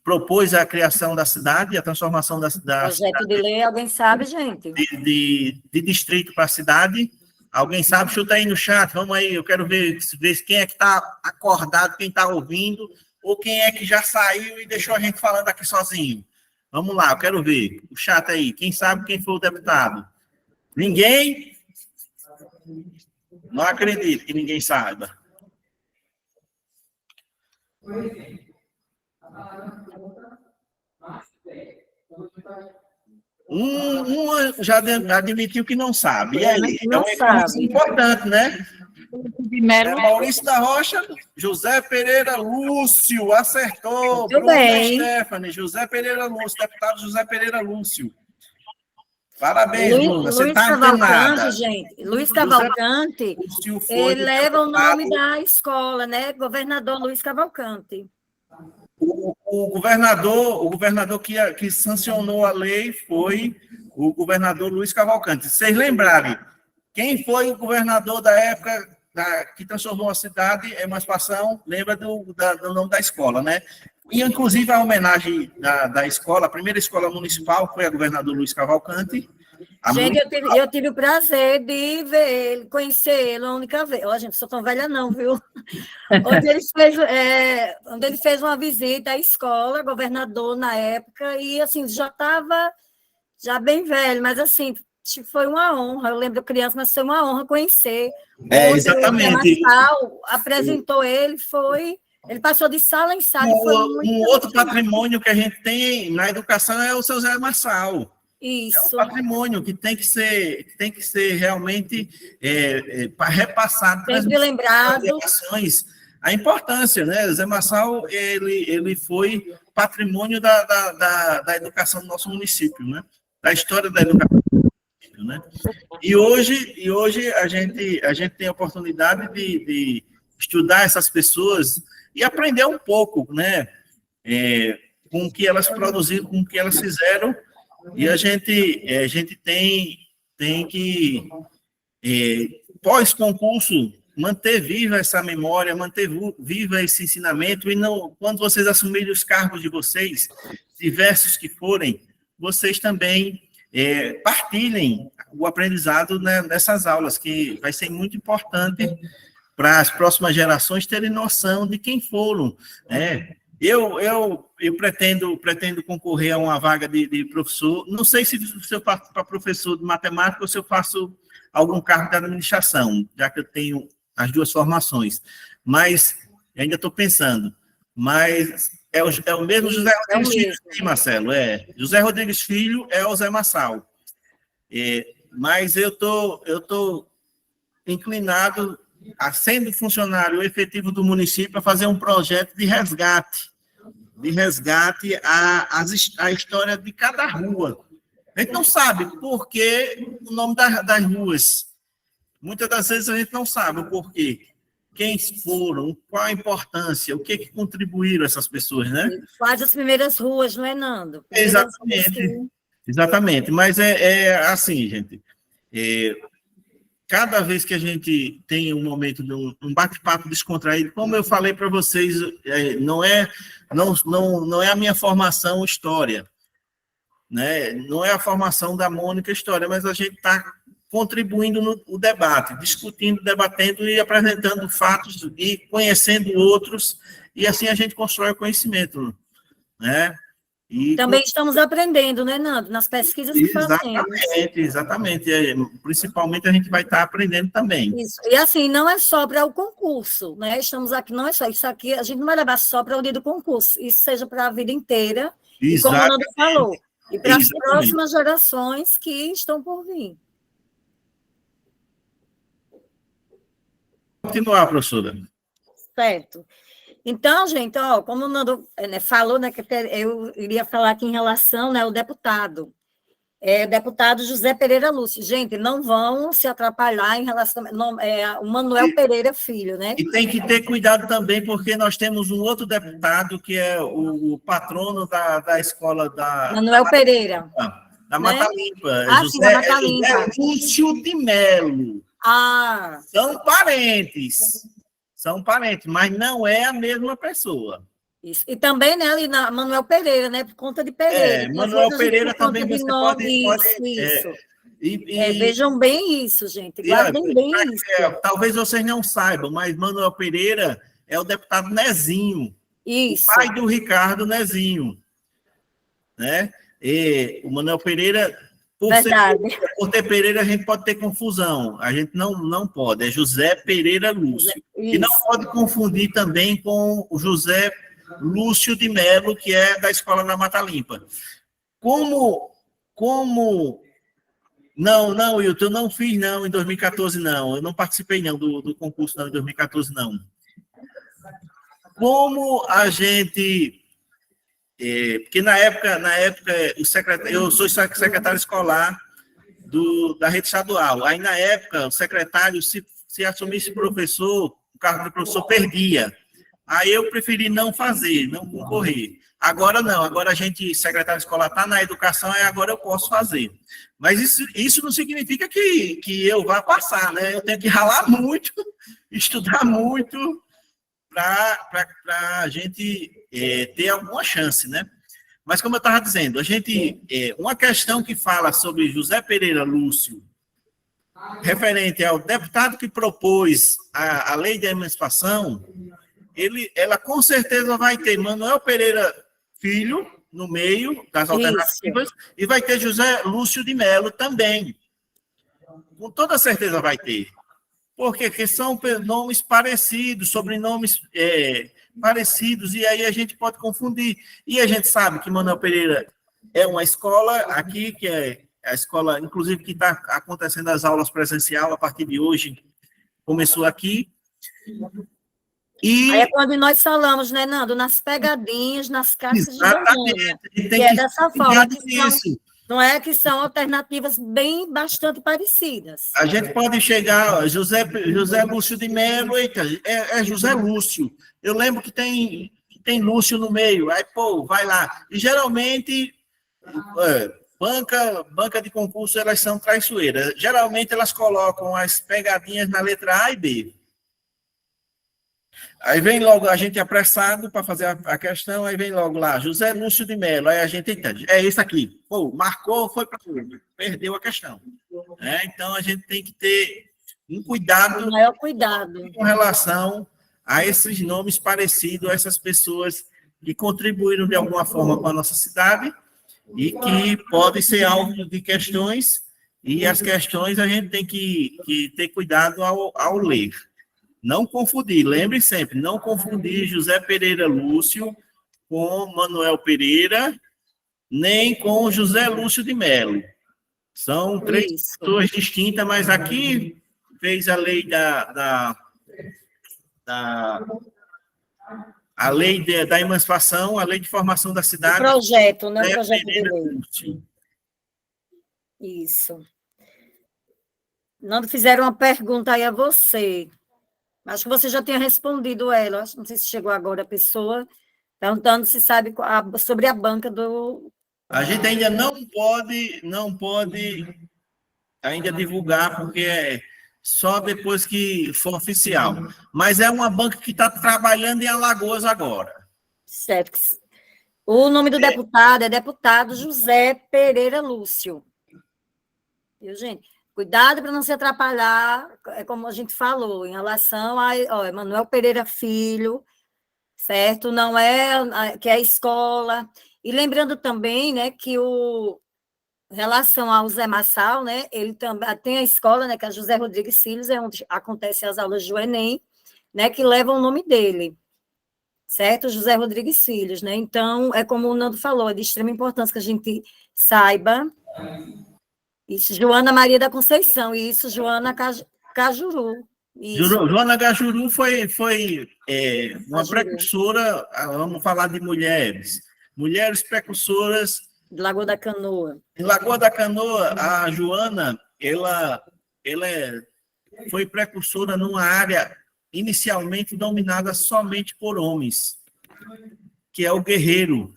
propôs a criação da cidade, a transformação da cidade? Projeto de lei, alguém sabe, gente? De distrito para cidade? Alguém sabe? Chuta aí no chat, vamos aí, eu quero ver quem é que está acordado, quem está ouvindo, ou quem é que já saiu e deixou a gente falando aqui sozinho. Vamos lá, eu quero ver. O chat aí, quem sabe quem foi o deputado? Ninguém? Não acredito que ninguém saiba. Já admitiu que não sabe. E aí? Não é uma informação sabe. importante, né? Maurício da Rocha, José Pereira Lúcio, acertou. Muito bem. Stephanie, José Pereira Lúcio, deputado José Pereira Lúcio. Parabéns, Lula, você está antenada. Gente, Luiz Cavalcante, ele leva o nome da escola, né? Governador Luiz Cavalcante. O governador que sancionou a lei foi o governador Luiz Cavalcante. Vocês lembrarem, quem foi o governador da época que transformou a cidade em emancipação? Lembra do nome da escola, né? E, inclusive, a homenagem da escola, a primeira escola municipal foi a governador Luiz Cavalcante. Gente, eu tive o prazer de ver ele, conhecer ele a única vez. Ó, gente, não sou tão velha não, viu? Onde ele fez uma visita à escola, governador na época, e assim, já estava bem velho, mas assim, foi uma honra. Eu lembro criança, mas foi uma honra conhecer. Exatamente. O Marçal apresentou ele, ele passou de sala em sala. Outro patrimônio que a gente tem na educação é o seu Zé Marçal. Isso. É um patrimônio que tem que ser realmente repassado. Sempre lembrado. A importância, né? O Zé Marçal, ele foi patrimônio da educação do nosso município, né? Da história da educação do município, né? E hoje a gente tem a oportunidade de estudar essas pessoas e aprender um pouco, né? Com o que elas produziram, com o que elas fizeram. E a gente tem que, pós-concurso, manter viva essa memória, manter viva esse ensinamento, e não, quando vocês assumirem os cargos de vocês, diversos que forem, vocês também partilhem o aprendizado, né, nessas aulas, que vai ser muito importante para as próximas gerações terem noção de quem foram, né? Eu pretendo concorrer a uma vaga de professor. Não sei se eu faço para professor de matemática ou se eu faço algum cargo de administração, já que eu tenho as duas formações. Mas ainda estou pensando. Mas é o mesmo José Rodrigues Filho, sim, Marcelo. José Rodrigues Filho é o Zé Marçal. Mas eu estou inclinado, sendo funcionário efetivo do município, a fazer um projeto de resgate a história de cada rua. A gente não sabe por que o nome das ruas. Muitas das vezes a gente não sabe o porquê. Quem foram, qual a importância, o que contribuíram essas pessoas, né? Quais as primeiras ruas, não é, Nando? Exatamente. Mas assim, gente. Cada vez que a gente tem um momento de um bate-papo descontraído, como eu falei para vocês, não é a minha formação história, né? Não é a formação da Mônica história, mas a gente está contribuindo no debate, discutindo, debatendo e apresentando fatos e conhecendo outros, e assim a gente constrói o conhecimento, né? E Também estamos aprendendo, né, Nando? Nas pesquisas que fazemos. exatamente. Principalmente a gente vai estar aprendendo também. Isso. E assim, não é só para o concurso, né? Estamos aqui, não é só isso aqui, a gente não vai levar só para o dia do concurso, isso seja para a vida inteira, e como o Nando falou, e para as próximas gerações que estão por vir. Continuar, professora. Certo. Então, gente, ó, como o Nando falou, né, que eu iria falar aqui em relação, né, ao deputado. O deputado José Pereira Lúcio. Gente, não vão se atrapalhar em relação o Manuel Pereira Filho, né? E tem que ter cuidado também, porque nós temos um outro deputado que é o patrono da escola da... Manuel Pereira. Da Mata Limpa. Sim, da Mata Limpa. José Lúcio de Melo. São parentes, mas não é a mesma pessoa. Isso. E também, né, ali na Manuel Pereira, né, por conta de Pereira. Manuel Pereira também você pode... Isso. Vejam bem isso, gente. Guardem bem isso. Talvez vocês não saibam, mas Manuel Pereira é o deputado Nezinho. Isso. O pai do Ricardo Nezinho. Né? E o Manuel Pereira... Por ter Pereira, a gente pode ter confusão. A gente não pode. É José Pereira Lúcio. Isso. E não pode confundir também com o José Lúcio de Melo, que é da Escola da Mata Limpa. Como... Não, Wilton, eu não fiz, não, em 2014, não. Eu não participei, não, do concurso, não, em 2014, não. Como a gente... porque na época eu sou secretário escolar da rede estadual. Aí, na época, o secretário, se assumisse professor, o cargo de professor perdia. Aí eu preferi não fazer, não concorrer. Agora não, agora a gente, secretário escolar, está na educação, e agora eu posso fazer. Mas isso não significa que eu vá passar, né? Eu tenho que ralar muito, estudar muito, para a gente ter alguma chance, né? Mas, como eu estava dizendo, uma questão que fala sobre José Pereira Lúcio, referente ao deputado que propôs a lei de emancipação, ela com certeza vai ter Manuel Pereira Filho no meio das alternativas, e vai ter José Lúcio de Melo também. Com toda certeza vai ter. Porque são nomes parecidos, sobrenomes parecidos, e aí a gente pode confundir. E a gente sabe que Manuel Pereira é uma escola aqui, que é a escola, inclusive, que está acontecendo as aulas presencial a partir de hoje, começou aqui. Aí é quando nós falamos, né, Nando, nas pegadinhas, nas caixas de banana, que é dessa forma, não é que são alternativas bastante parecidas. A gente pode chegar, José Lúcio de Melo, eita, é José Lúcio. Eu lembro que tem Lúcio no meio, aí, vai lá. E, geralmente, banca de concurso, elas são traiçoeiras. Geralmente, elas colocam as pegadinhas na letra A e B. Aí vem logo a gente apressado para fazer a questão, aí vem logo lá, José Lúcio de Melo, aí a gente entende, é isso aqui, marcou, foi para tudo, perdeu a questão. Então a gente tem que ter um cuidado, maior cuidado com relação a esses nomes parecidos, a essas pessoas que contribuíram de alguma forma com a nossa cidade e que podem ser alvo de questões, e as questões a gente tem que ter cuidado ao ler. Não confundir, lembre sempre, não confundir José Pereira Lúcio com Manuel Pereira, nem com José Lúcio de Melo. São três pessoas distintas, mas aqui fez a lei a lei da emancipação, a lei de formação da cidade. O projeto, né? O projeto de lei. Isso. Não fizeram uma pergunta aí a você. Acho que você já tinha respondido ela. Não sei se chegou agora a pessoa perguntando se sabe sobre a banca do... A gente ainda não pode ainda divulgar, porque é só depois que for oficial. Mas é uma banca que está trabalhando em Alagoas agora. Certo. O nome do deputado é deputado José Pereira Lúcio. Viu, gente? Cuidado para não se atrapalhar, como a gente falou, em relação a Manuel Pereira Filho, certo? Não é que é a escola, E lembrando também, né, que em relação ao Zé Massal, né, ele também tem a escola, né, que é a José Rodrigues Filhos, é onde acontecem as aulas do Enem, né, que levam o nome dele, certo? José Rodrigues Filhos, né? Então, é como o Nando falou, é de extrema importância que a gente saiba. Isso, Joana Maria da Conceição, e isso, Joana Cajuru. Isso, Joana Gajuru foi uma Cajuru, precursora, vamos falar de mulheres precursoras. de Lagoa da Canoa. Em Lagoa da Canoa, a Joana, foi precursora numa área inicialmente dominada somente por homens, que é o guerreiro.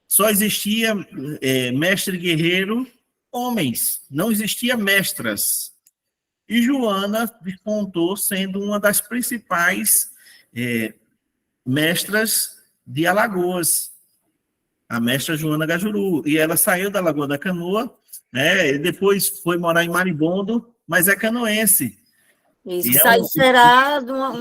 Só existia mestre guerreiro, homens, não existia mestras. E Joana despontou sendo uma das principais mestras de Alagoas, a mestra Joana Gajuru. E ela saiu da Lagoa da Canoa, né, e depois foi morar em Maribondo, mas é canoense. Isso, E isso aí será de uma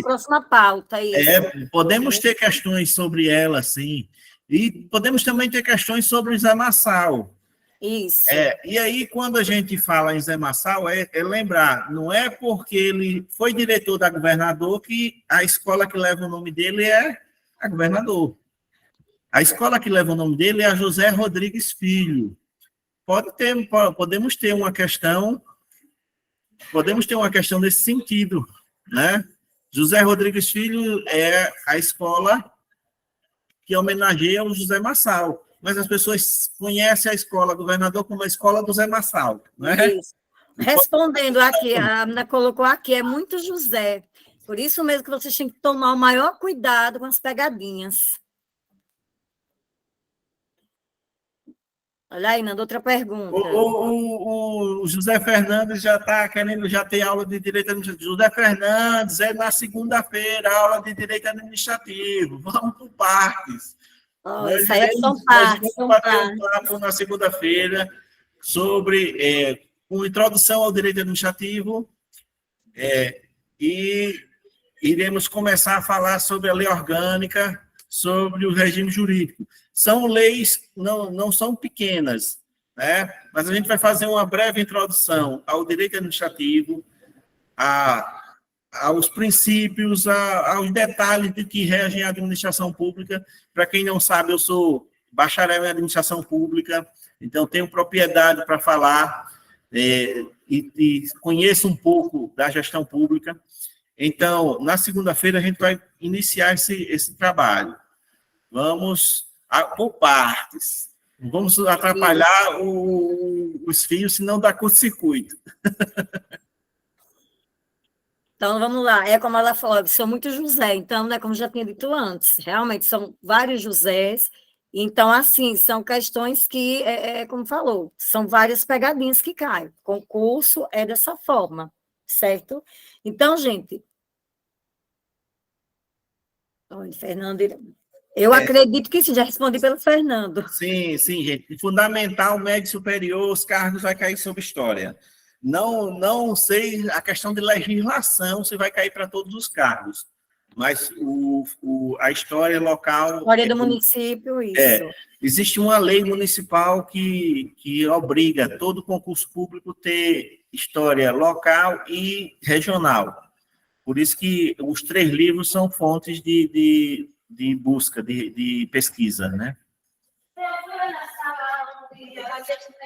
próxima pauta, isso. Podemos ter questões sobre ela, sim. E podemos também ter questões sobre o Zé Massal. Isso. E aí, quando a gente fala em Zé Massal, lembrar, não é porque ele foi diretor da Governador que a escola que leva o nome dele é a Governador. A escola que leva o nome dele é a José Rodrigues Filho. Podemos ter uma questão nesse sentido, né? José Rodrigues Filho é a escola que homenageia o José Massal, mas as pessoas conhecem a escola Governador como a escola do Zé Massal, né? Isso. Respondendo aqui, a Ana colocou aqui, é muito José. Por isso mesmo que vocês têm que tomar o maior cuidado com as pegadinhas. Olha aí, Nando, outra pergunta. O José Fernandes já está querendo já ter aula de direito administrativo. José Fernandes, é na segunda-feira, aula de direito administrativo. Vamos por partes. Oh, isso aí são partes. Vamos bater um papo na segunda-feira sobre com introdução ao direito administrativo e iremos começar a falar sobre a lei orgânica, sobre o regime jurídico. São leis, não são pequenas, né? Mas a gente vai fazer uma breve introdução ao direito administrativo, aos princípios, aos detalhes de que regem a administração pública. Para quem não sabe, eu sou bacharel em administração pública, então tenho propriedade para falar e conheço um pouco da gestão pública. Então, na segunda-feira, a gente vai iniciar esse trabalho. Vamos por partes. Não vamos atrapalhar os fios, senão dá curto-circuito. Então, vamos lá. É como ela falou, são muitos José. Então, né, como já tinha dito antes, realmente são vários Josés. Então, assim, são questões que, como falou, são várias pegadinhas que caem. Concurso é dessa forma, certo? Então, gente... Olha, Fernando... Eu acredito que sim, já respondi pelo Fernando. Sim, gente. Fundamental, médio superior, os cargos vai cair sob história. Não sei a questão de legislação se vai cair para todos os cargos, mas a história local... História do município, isso. Existe uma lei municipal que obriga todo concurso público ter história local e regional. Por isso que os 3 livros são fontes de busca, de pesquisa, né?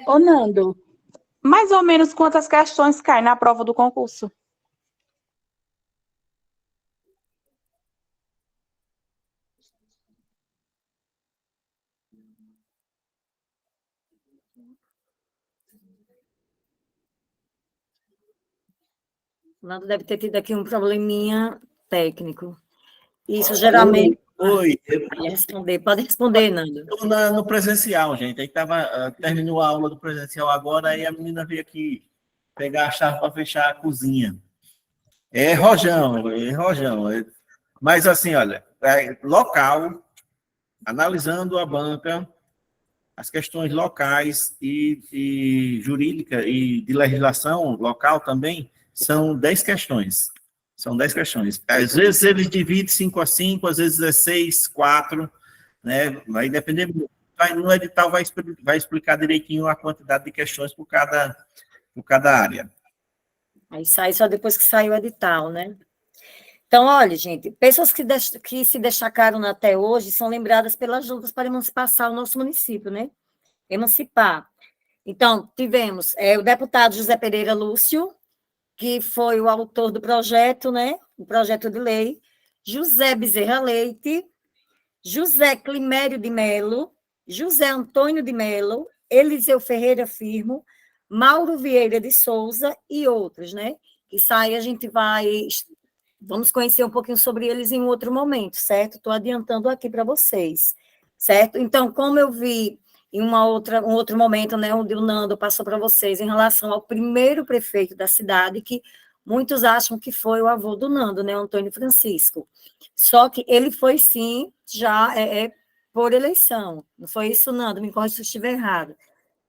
Ô, Nando, mais ou menos quantas questões caem na prova do concurso? O Nando deve ter tido aqui um probleminha técnico. Isso, geralmente... Oi. Pode responder, Nando. Estou no presencial, gente. Aí terminou a aula do presencial agora, aí a menina veio aqui pegar a chave para fechar a cozinha. É rojão. Mas assim, olha, local, analisando a banca, as questões locais e jurídica e de legislação local também, são 10 questões. São 10 questões. Às vezes eles dividem 5 a 5, às vezes é 6, 4, né? Vai depender muito. No edital vai explicar direitinho a quantidade de questões por cada área. Aí sai só depois que sai o edital, né? Então, olha, gente, pessoas que se destacaram até hoje são lembradas pelas lutas para emancipar o nosso município, né? Emancipar. Então, tivemos o deputado José Pereira Lúcio, que foi o autor do projeto, né? O projeto de lei, José Bezerra Leite, José Climério de Melo, José Antônio de Melo, Eliseu Ferreira Firmo, Mauro Vieira de Souza e outros, né? Isso aí a gente vamos conhecer um pouquinho sobre eles em outro momento, certo? Estou adiantando aqui para vocês, certo? Então, como eu vi em um outro momento, né, onde o Nando passou para vocês em relação ao primeiro prefeito da cidade, que muitos acham que foi o avô do Nando, né, Antônio Francisco. Só que ele foi, sim, já por eleição. Não foi isso, Nando? Me corrija se eu estiver errado.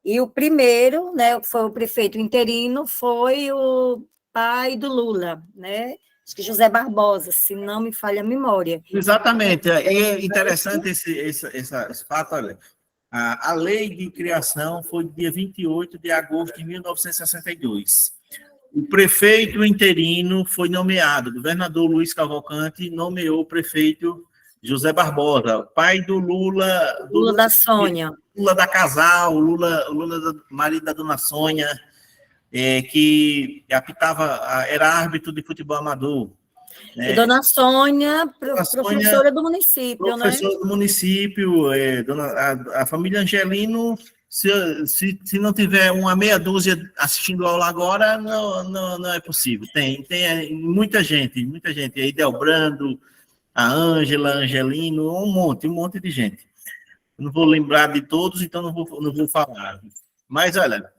E o primeiro, né, que foi o prefeito interino, foi o pai do Lula, né? Acho que José Barbosa, se não me falha a memória. Exatamente. É interessante esse fato, olha. A lei de criação foi dia 28 de agosto de 1962. O prefeito interino foi nomeado, o governador Luiz Cavalcante nomeou o prefeito José Barbosa, pai do Lula... Lula da Sônia. Lula da Casal, Lula marido da dona Sônia, que era árbitro de futebol amador. E dona Sônia, professora do município, professora do município, a família Angelino, se não tiver uma meia dúzia assistindo aula agora, não é possível. Tem muita gente, aí Delbrando, a Ângela, Angelino, um monte de gente. Não vou lembrar de todos, então não vou falar. Mas, olha,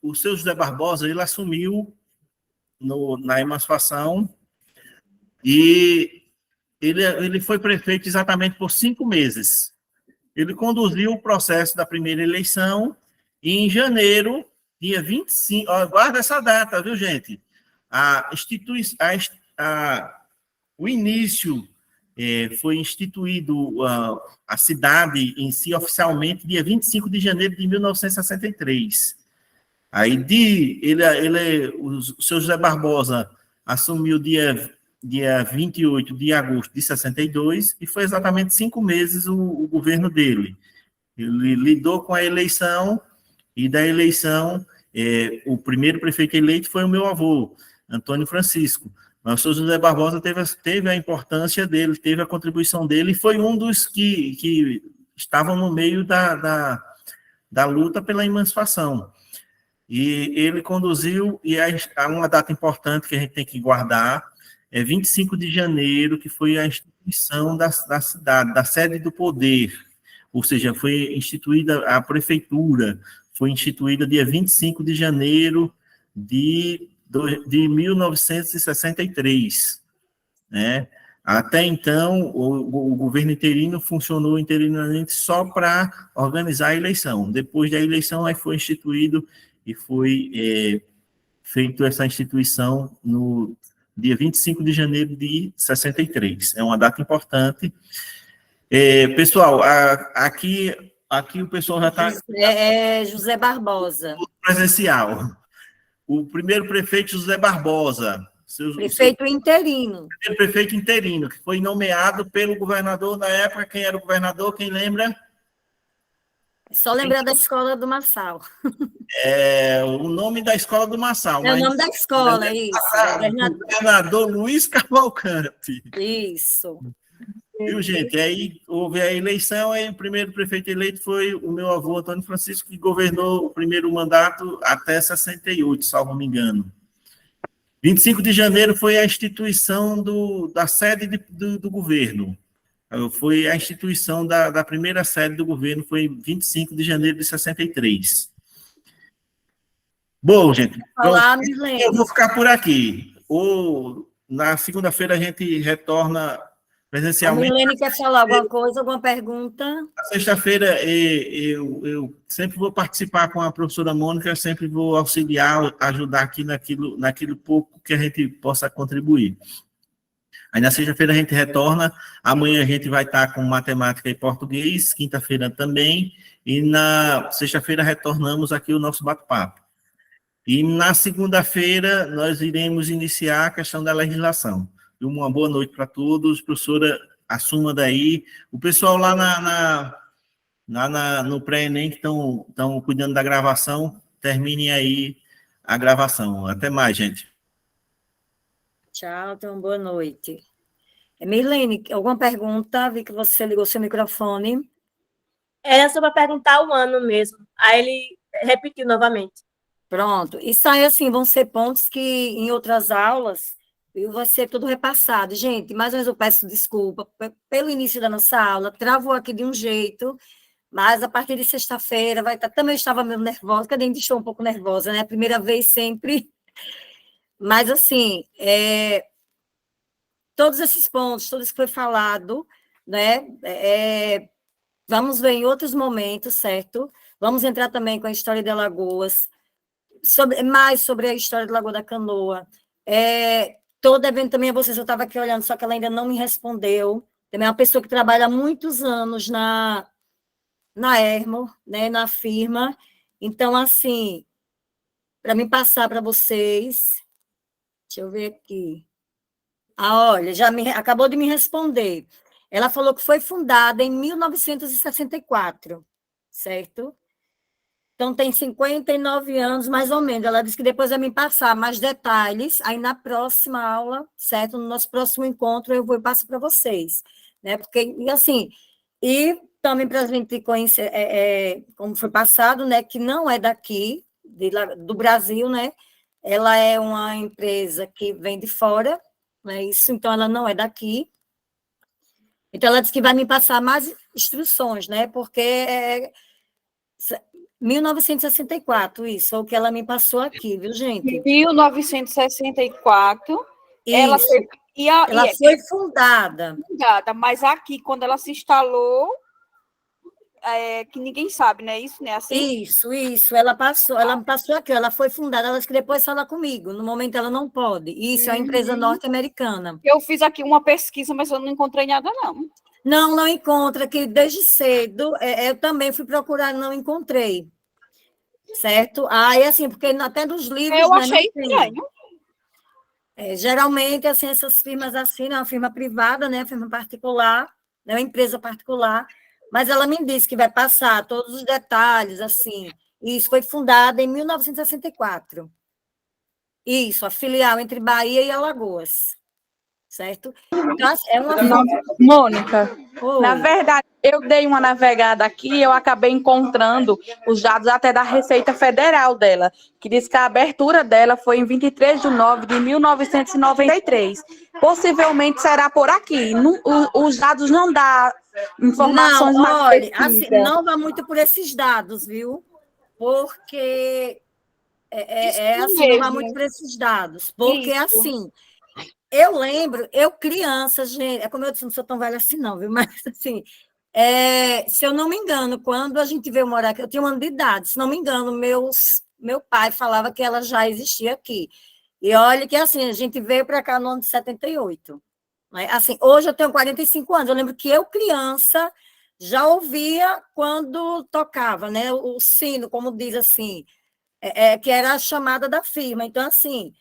o seu José Barbosa, ele assumiu na emancipação e ele foi prefeito exatamente por 5 meses. Ele conduziu o processo da primeira eleição e em janeiro, dia 25, guarda essa data, viu, gente? O início foi instituído a cidade em si oficialmente dia 25 de janeiro de 1963. Aí o seu José Barbosa assumiu dia 28 de agosto de 62 e foi exatamente 5 meses o governo dele. Ele lidou com a eleição e da eleição o primeiro prefeito eleito foi o meu avô, Antônio Francisco. Mas o senhor José Barbosa teve a importância dele, teve a contribuição dele, e foi um dos que estavam no meio da luta pela emancipação. E ele conduziu, e há uma data importante que a gente tem que guardar, 25 de janeiro, que foi a instituição da cidade, da sede do poder, ou seja, foi instituída a prefeitura, foi instituída dia 25 de janeiro de 1963, né? Até então, o governo interino funcionou interinamente só para organizar a eleição. Depois da eleição, aí foi instituído e foi feito essa instituição no dia 25 de janeiro de 63. É uma data importante. Pessoal, aqui o pessoal já está... José Barbosa. Presencial. O primeiro prefeito, José Barbosa. Prefeito interino. Primeiro prefeito interino, que foi nomeado pelo governador na época. Quem era o governador? Quem lembra? Só lembrar da escola do Massal. O nome da escola do Massal. É o nome da escola, isso. Governador Luiz Cavalcante. Isso. Viu, gente? Aí houve a eleição, aí o primeiro prefeito eleito foi o meu avô, Antônio Francisco, que governou o primeiro mandato até 68, salvo me engano. 25 de janeiro foi a instituição da sede do governo. Foi a instituição da primeira sede do governo, foi 25 de janeiro de 63. Bom, gente, eu vou ficar por aqui. Na segunda-feira a gente retorna presencialmente. A Milene quer falar alguma coisa, alguma pergunta? Na sexta-feira eu sempre vou participar com a professora Mônica, sempre vou auxiliar, ajudar aqui naquilo pouco que a gente possa contribuir. Aí na sexta-feira a gente retorna, amanhã a gente vai estar com matemática e português, quinta-feira também, e na sexta-feira retornamos aqui o nosso bate-papo. E na segunda-feira nós iremos iniciar a questão da legislação. Uma boa noite para todos, professora, assuma daí. O pessoal lá no pré-ENEM que estão cuidando da gravação, terminem aí a gravação. Até mais, gente. Tchau, então boa noite. Milene, alguma pergunta? Vi que você ligou seu microfone. Era só para perguntar o ano mesmo. Aí ele repetiu novamente. Pronto. Isso aí, assim, vão ser pontos que em outras aulas vai ser tudo repassado. Gente, mais uma vez eu peço desculpa pelo início da nossa aula, travou aqui de um jeito, mas a partir de sexta-feira vai estar. Também eu estava meio nervosa, porque a gente estou um pouco nervosa, né? Primeira vez sempre. Mas, assim, todos esses pontos, tudo isso que foi falado, né? Vamos ver em outros momentos, certo? Vamos entrar também com a história de Alagoas, mais sobre a história de Lagoa da Canoa. Estou devendo também a vocês, eu estava aqui olhando, só que ela ainda não me respondeu. Também é uma pessoa que trabalha há muitos anos na Hermo, né, na firma. Então, assim, para me passar para vocês, deixa eu ver aqui. Olha, acabou de me responder. Ela falou que foi fundada em 1964, certo? Então, tem 59 anos, mais ou menos. Ela disse que depois vai me passar mais detalhes, aí na próxima aula, certo? No nosso próximo encontro, eu vou e passo para vocês, né? Porque, assim, e também para a gente conhecer, como foi passado, né? Que não é daqui, do Brasil, né? Ela é uma empresa que vem de fora, né? Isso, então, ela não é daqui. Então, ela disse que vai me passar mais instruções, né? Porque 1964, isso, é o que ela me passou aqui, viu, gente? 1964, ela Isso, foi, ela foi fundada. mas aqui, quando ela se instalou, que ninguém sabe, né? Isso, né? Assim? Isso, ela me passou aqui, ela foi fundada, ela disse que depois fala comigo, no momento ela não pode. Isso, é uma empresa norte-americana. Eu fiz aqui uma pesquisa, mas eu não encontrei nada, não. Não encontra, que desde cedo, eu também fui procurar, não encontrei. Certo? Aí, assim, porque até nos livros... Eu né, achei estranho. Geralmente, assim, essas firmas assim, né, uma firma privada, né, uma firma particular, né, uma empresa particular, mas ela me disse que vai passar todos os detalhes, assim, e isso foi fundada em 1964. Isso, a filial entre Bahia e Alagoas, certo? Então, é uma... Mônica, Oi. na verdade, eu dei uma navegada aqui e eu acabei encontrando os dados até da Receita Federal dela, que diz que a abertura dela foi em 23 de nove de 1993. Possivelmente será por aqui. Os dados não dão informações não, mais olha, precisas. assim, não vá muito por esses dados, viu? Porque assim, não vá muito por esses dados. Porque, assim, eu lembro, eu criança, gente, como eu disse, não sou tão velha assim, não, viu? Mas, assim, se eu não me engano, quando a gente veio morar aqui, eu tinha um ano de idade, se não me engano, meu pai falava que ela já existia aqui. E olha que, assim, a gente veio para cá no ano de 78. Né? Assim, hoje eu tenho 45 anos, eu lembro que eu, criança, já ouvia quando tocava, né? O sino, como diz assim, que era a chamada da firma. Então, assim,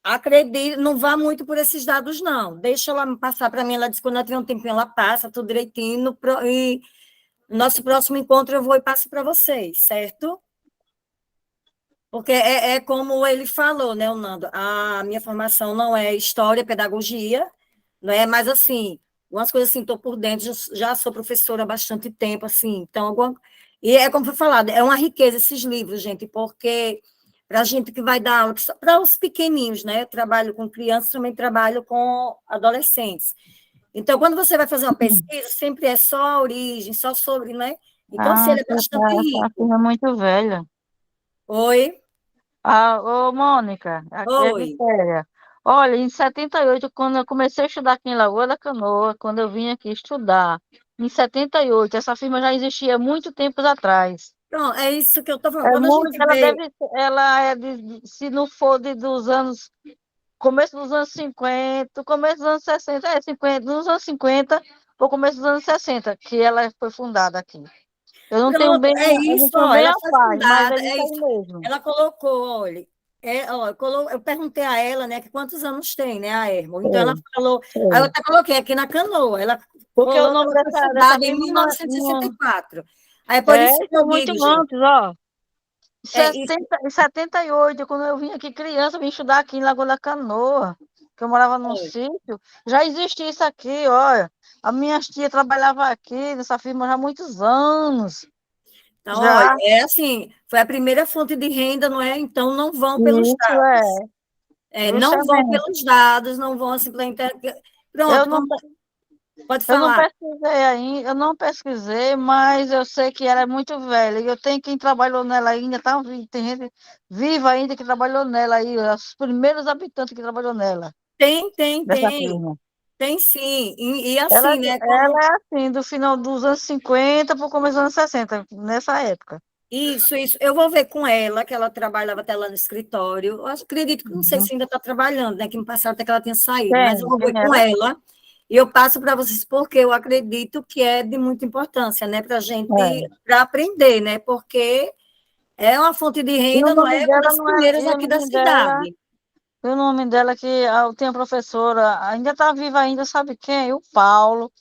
acredito, não vá muito por esses dados, não. Deixa ela passar para mim, ela diz que quando ela tiver um tempinho, ela passa tudo direitinho, e no nosso próximo encontro eu vou e passo para vocês, certo? Porque como ele falou, né, o Nando, a minha formação não é história, pedagogia, não é, mas, assim, umas coisas assim, estou por dentro, já sou professora há bastante tempo, assim, então, e como foi falado, é uma riqueza esses livros, gente, porque para a gente que vai dar aula, para os pequeninhos, né? Eu trabalho com crianças, também trabalho com adolescentes. Então, quando você vai fazer uma pesquisa, sempre é só a origem, só sobre, né? Então, assim, ele é bastante rico. É muito velha. Oi? Ô, Mônica, aqui é Oi. Vitória. Olha, em 78, quando eu comecei a estudar aqui em Lagoa da Canoa, quando eu vim aqui estudar, em 78, essa firma já existia há muito tempo atrás. Pronto, é isso que eu estou falando. Quando a gente Ela vê... deve, ela é se não for dos anos começo dos anos 50, começo dos anos 60, 50, nos anos 50, ou começo dos anos 60, que ela foi fundada aqui. Pronto, é Eu não isso, tenho ó, bem ela a foi paz, mas fundada, é é isso isso. aí mesmo. Ela colocou, olha, eu perguntei a ela, né, que quantos anos tem, né, a Hermo. Então ela Sei, falou, aí eu sei. até coloquei aqui na canoa, ela Porque o falou que nome ela foi dessa fundada em firma mil não é, novecentos e sessenta e quatro. Aí é por é, isso que isso é eu muito digo, gente, antes, ó. é isso, 78, quando eu vim aqui criança, eu vim estudar aqui em Lagoa da Canoa, que eu morava num olha. sítio, já existia isso aqui, olha. A minha tia trabalhava aqui nessa firma já há muitos anos. Então, olha, Já, é assim, foi a primeira fonte de renda, não é? Então não vão pelos isso dados. Não vão justamente. pelos dados, não vão assim pela internet. Eu Pronto, não, pode eu não falar. pesquisei ainda, eu não pesquisei, mas eu sei que ela é muito velha. E eu tenho quem trabalhou nela ainda, tá, tem gente viva ainda que trabalhou nela aí, os primeiros habitantes que trabalhou nela, Tem, tem, dessa tem. firma. Tem sim. E Ela, assim, né? ela Como é assim, do final dos anos 50 para o começo dos anos 60, nessa época. isso. Eu vou ver com ela, que ela trabalhava até lá no escritório. Eu acredito que não sei Uhum. se ainda está trabalhando, né? Que no passado até que ela tinha saído, mas eu Tem, vou ver tem com ela. ela. E eu passo para vocês, porque eu acredito que é de muita importância, né? Para a gente, É. para aprender, né? Porque é uma fonte de E o renda, não nome é? Uma dela das não é. primeiras E o aqui da nome dela, cidade. e o nome dela que tem a professora, ainda está viva ainda, sabe quem? O Paulo,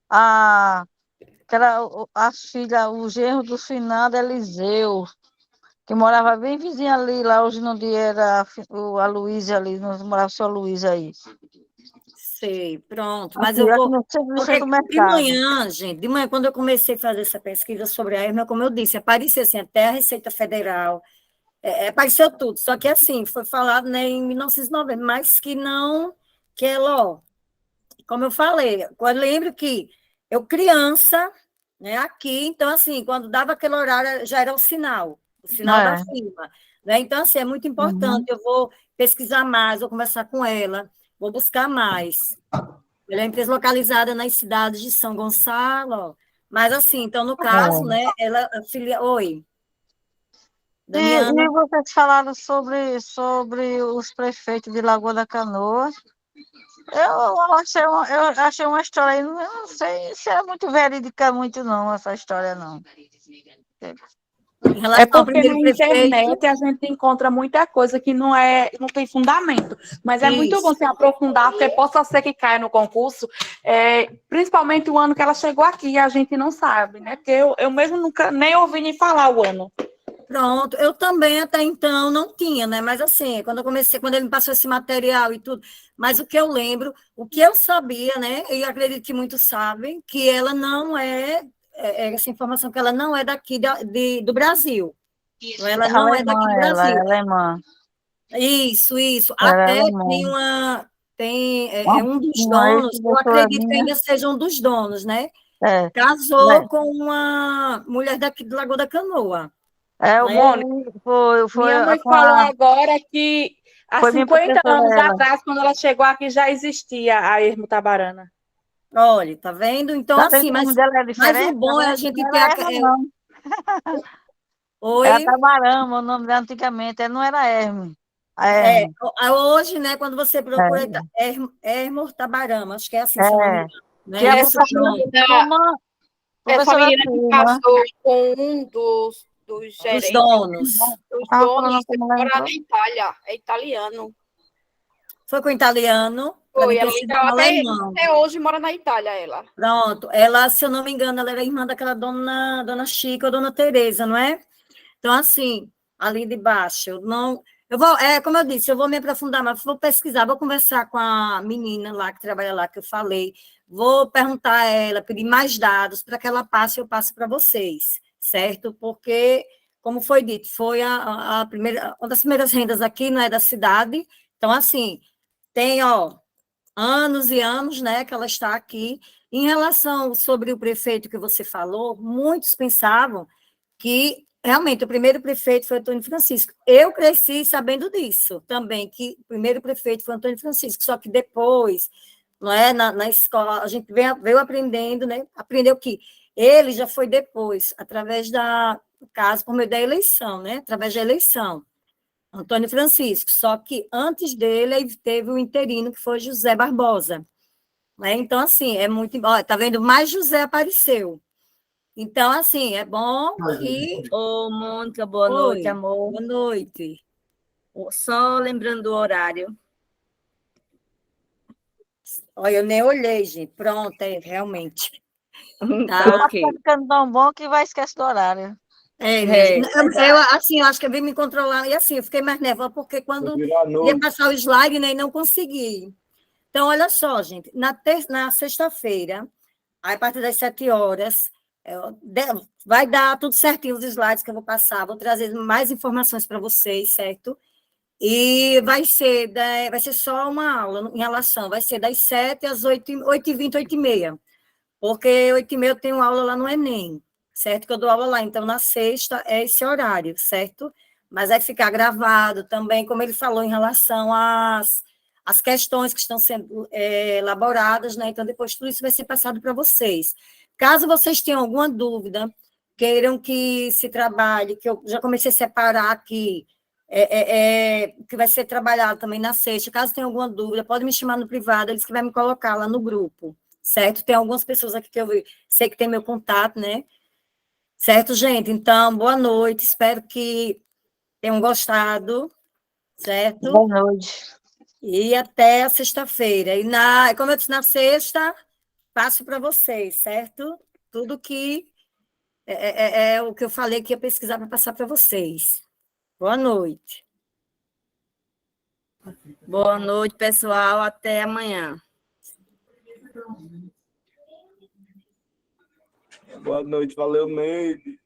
a, que era a filha, o genro do finado Eliseu, que morava bem vizinha ali, lá hoje no dia era a Luísa ali, nós morava só a Luísa aí. Sei, pronto. Mas eu Aqui vou. no centro do Porque de supermercado. manhã, gente, de manhã, quando eu comecei a fazer essa pesquisa sobre a hernia, como eu disse, aparecia assim, até a Receita Federal, apareceu tudo. Só que assim, foi falado, né, em 1990, mas que não, que ela, ó, como eu falei, eu lembro que eu criança, né, aqui, então assim, quando dava aquele horário, já era o sinal da É. firma, né? Então assim, é muito importante, Uhum. eu vou pesquisar mais, vou conversar com ela, vou buscar mais. Ela é uma empresa localizada nas cidades de São Gonçalo, mas assim, então no caso, É. né, ela filia, oi, E Damiana, vocês falaram sobre os prefeitos de Lagoa da Canoa. Eu achei uma história aí, eu não sei se é muito verídica, muito não, essa história, não. em É relação ao porque na primeiro prefeito, internet a gente encontra muita coisa que não tem fundamento. Mas é muito bom isso. se aprofundar, porque possa ser que caia no concurso, principalmente o ano que ela chegou aqui, e a gente não sabe, né? Porque eu mesmo nunca nem ouvi nem falar o ano. Pronto, eu também até então não tinha, né? Mas assim, quando eu comecei, quando ele me passou esse material e tudo, mas o que eu lembro, o que eu sabia, né? E acredito que muitos sabem, que ela não essa informação que ela não é daqui do Brasil. Ela não é Alemã, daqui do ela é Brasil. alemã. Isso. Ela é Até alemã. é um dos Uma donos, eu ex-professora acredito que minha. ainda seja um dos donos, né? É, Casou né? com uma mulher daqui do Lagoa da Canoa, O né? Mônica, meu foi minha mãe com falou agora que há foi minha 50 professora anos ela. atrás, quando ela chegou aqui, já existia a Ermo Tabarana. Olha, tá vendo? Então, Tá vendo assim, que o nome dela é mas o diferente? bom é a Não gente ter era Erma, não. Era oi, Tabarama, o nome dela antigamente. Ela não era Herme. A Herme. hoje, né, quando você procura É, Hermor Tabarama, acho que é assim, se eu não me é. engano, né? Que a É Isso, professora pronto, Silma, essa professora menina que Silma, casou com um dos dos gerentes, donos. dos estava donos, falando como ela mora na entrou. Itália, é italiano. Foi com o italiano, para mim Foi, ter ela sido então, um alemão. até hoje mora na Itália, ela. Pronto, ela, se eu não me engano, ela era irmã daquela dona Chica ou dona Teresa, não é? Então, assim, ali de baixo, eu não. Eu vou, como eu disse, eu vou me aprofundar, mas vou pesquisar, vou conversar com a menina lá que trabalha lá, que eu falei, vou perguntar a ela, pedir mais dados para que ela passe, eu passo para vocês, certo? Porque, como foi dito, foi a primeira, uma das primeiras rendas aqui, não é da cidade, então, assim, tem, ó, anos e anos, né, que ela está aqui. Em relação sobre o prefeito que você falou, muitos pensavam que realmente o primeiro prefeito foi Antônio Francisco. Eu cresci sabendo disso também, que o primeiro prefeito foi Antônio Francisco, só que depois, não é, na escola, a gente veio aprendendo, né, aprendeu que ele já foi depois, através no caso, por meio da eleição, né, através da eleição. Antônio Francisco, só que antes dele aí teve o interino, que foi José Barbosa. Né? Então, assim, é muito. Ó, tá vendo? Mais José apareceu. Então, assim, é bom que. Ô, Mônica, boa Oi, noite, amor. boa noite. Só lembrando o horário. Olha, eu nem olhei, gente. Pronto, é, realmente. Tá Tá? ok. Tá ficando tão bom que vai esquecer do horário. É, minha gente. Exato. Assim, eu acho que eu vim me controlar. E assim, eu fiquei mais nervosa, porque quando ia passar o slide, né, e não consegui. Então, olha só, gente. Na sexta-feira, aí, a partir das 7 horas, vai dar tudo certinho os slides que eu vou passar. Vou trazer mais informações para vocês, certo? E vai ser só uma aula em relação, vai ser das 7 às 8h20, 8h30, porque 8h30 eu tenho aula lá no Enem, certo? Que eu dou aula lá, então na sexta é esse horário, certo? Mas vai ficar gravado também, como ele falou, em relação às questões que estão sendo elaboradas, né? Então depois tudo isso vai ser passado para vocês. Caso vocês tenham alguma dúvida, queiram que se trabalhe, que eu já comecei a separar aqui, que vai ser trabalhado também na sexta. Caso tenha alguma dúvida, pode me chamar no privado, eles que vão me colocar lá no grupo, certo? Tem algumas pessoas aqui que eu sei que tem meu contato, né? Certo, gente? Então, boa noite, espero que tenham gostado, certo? Boa noite. E até a sexta-feira. Como eu disse, na sexta, passo para vocês, certo? Tudo que é o que eu falei que ia pesquisar para passar para vocês. Boa noite. Boa noite, pessoal. Até amanhã. Boa noite, valeu, Neide.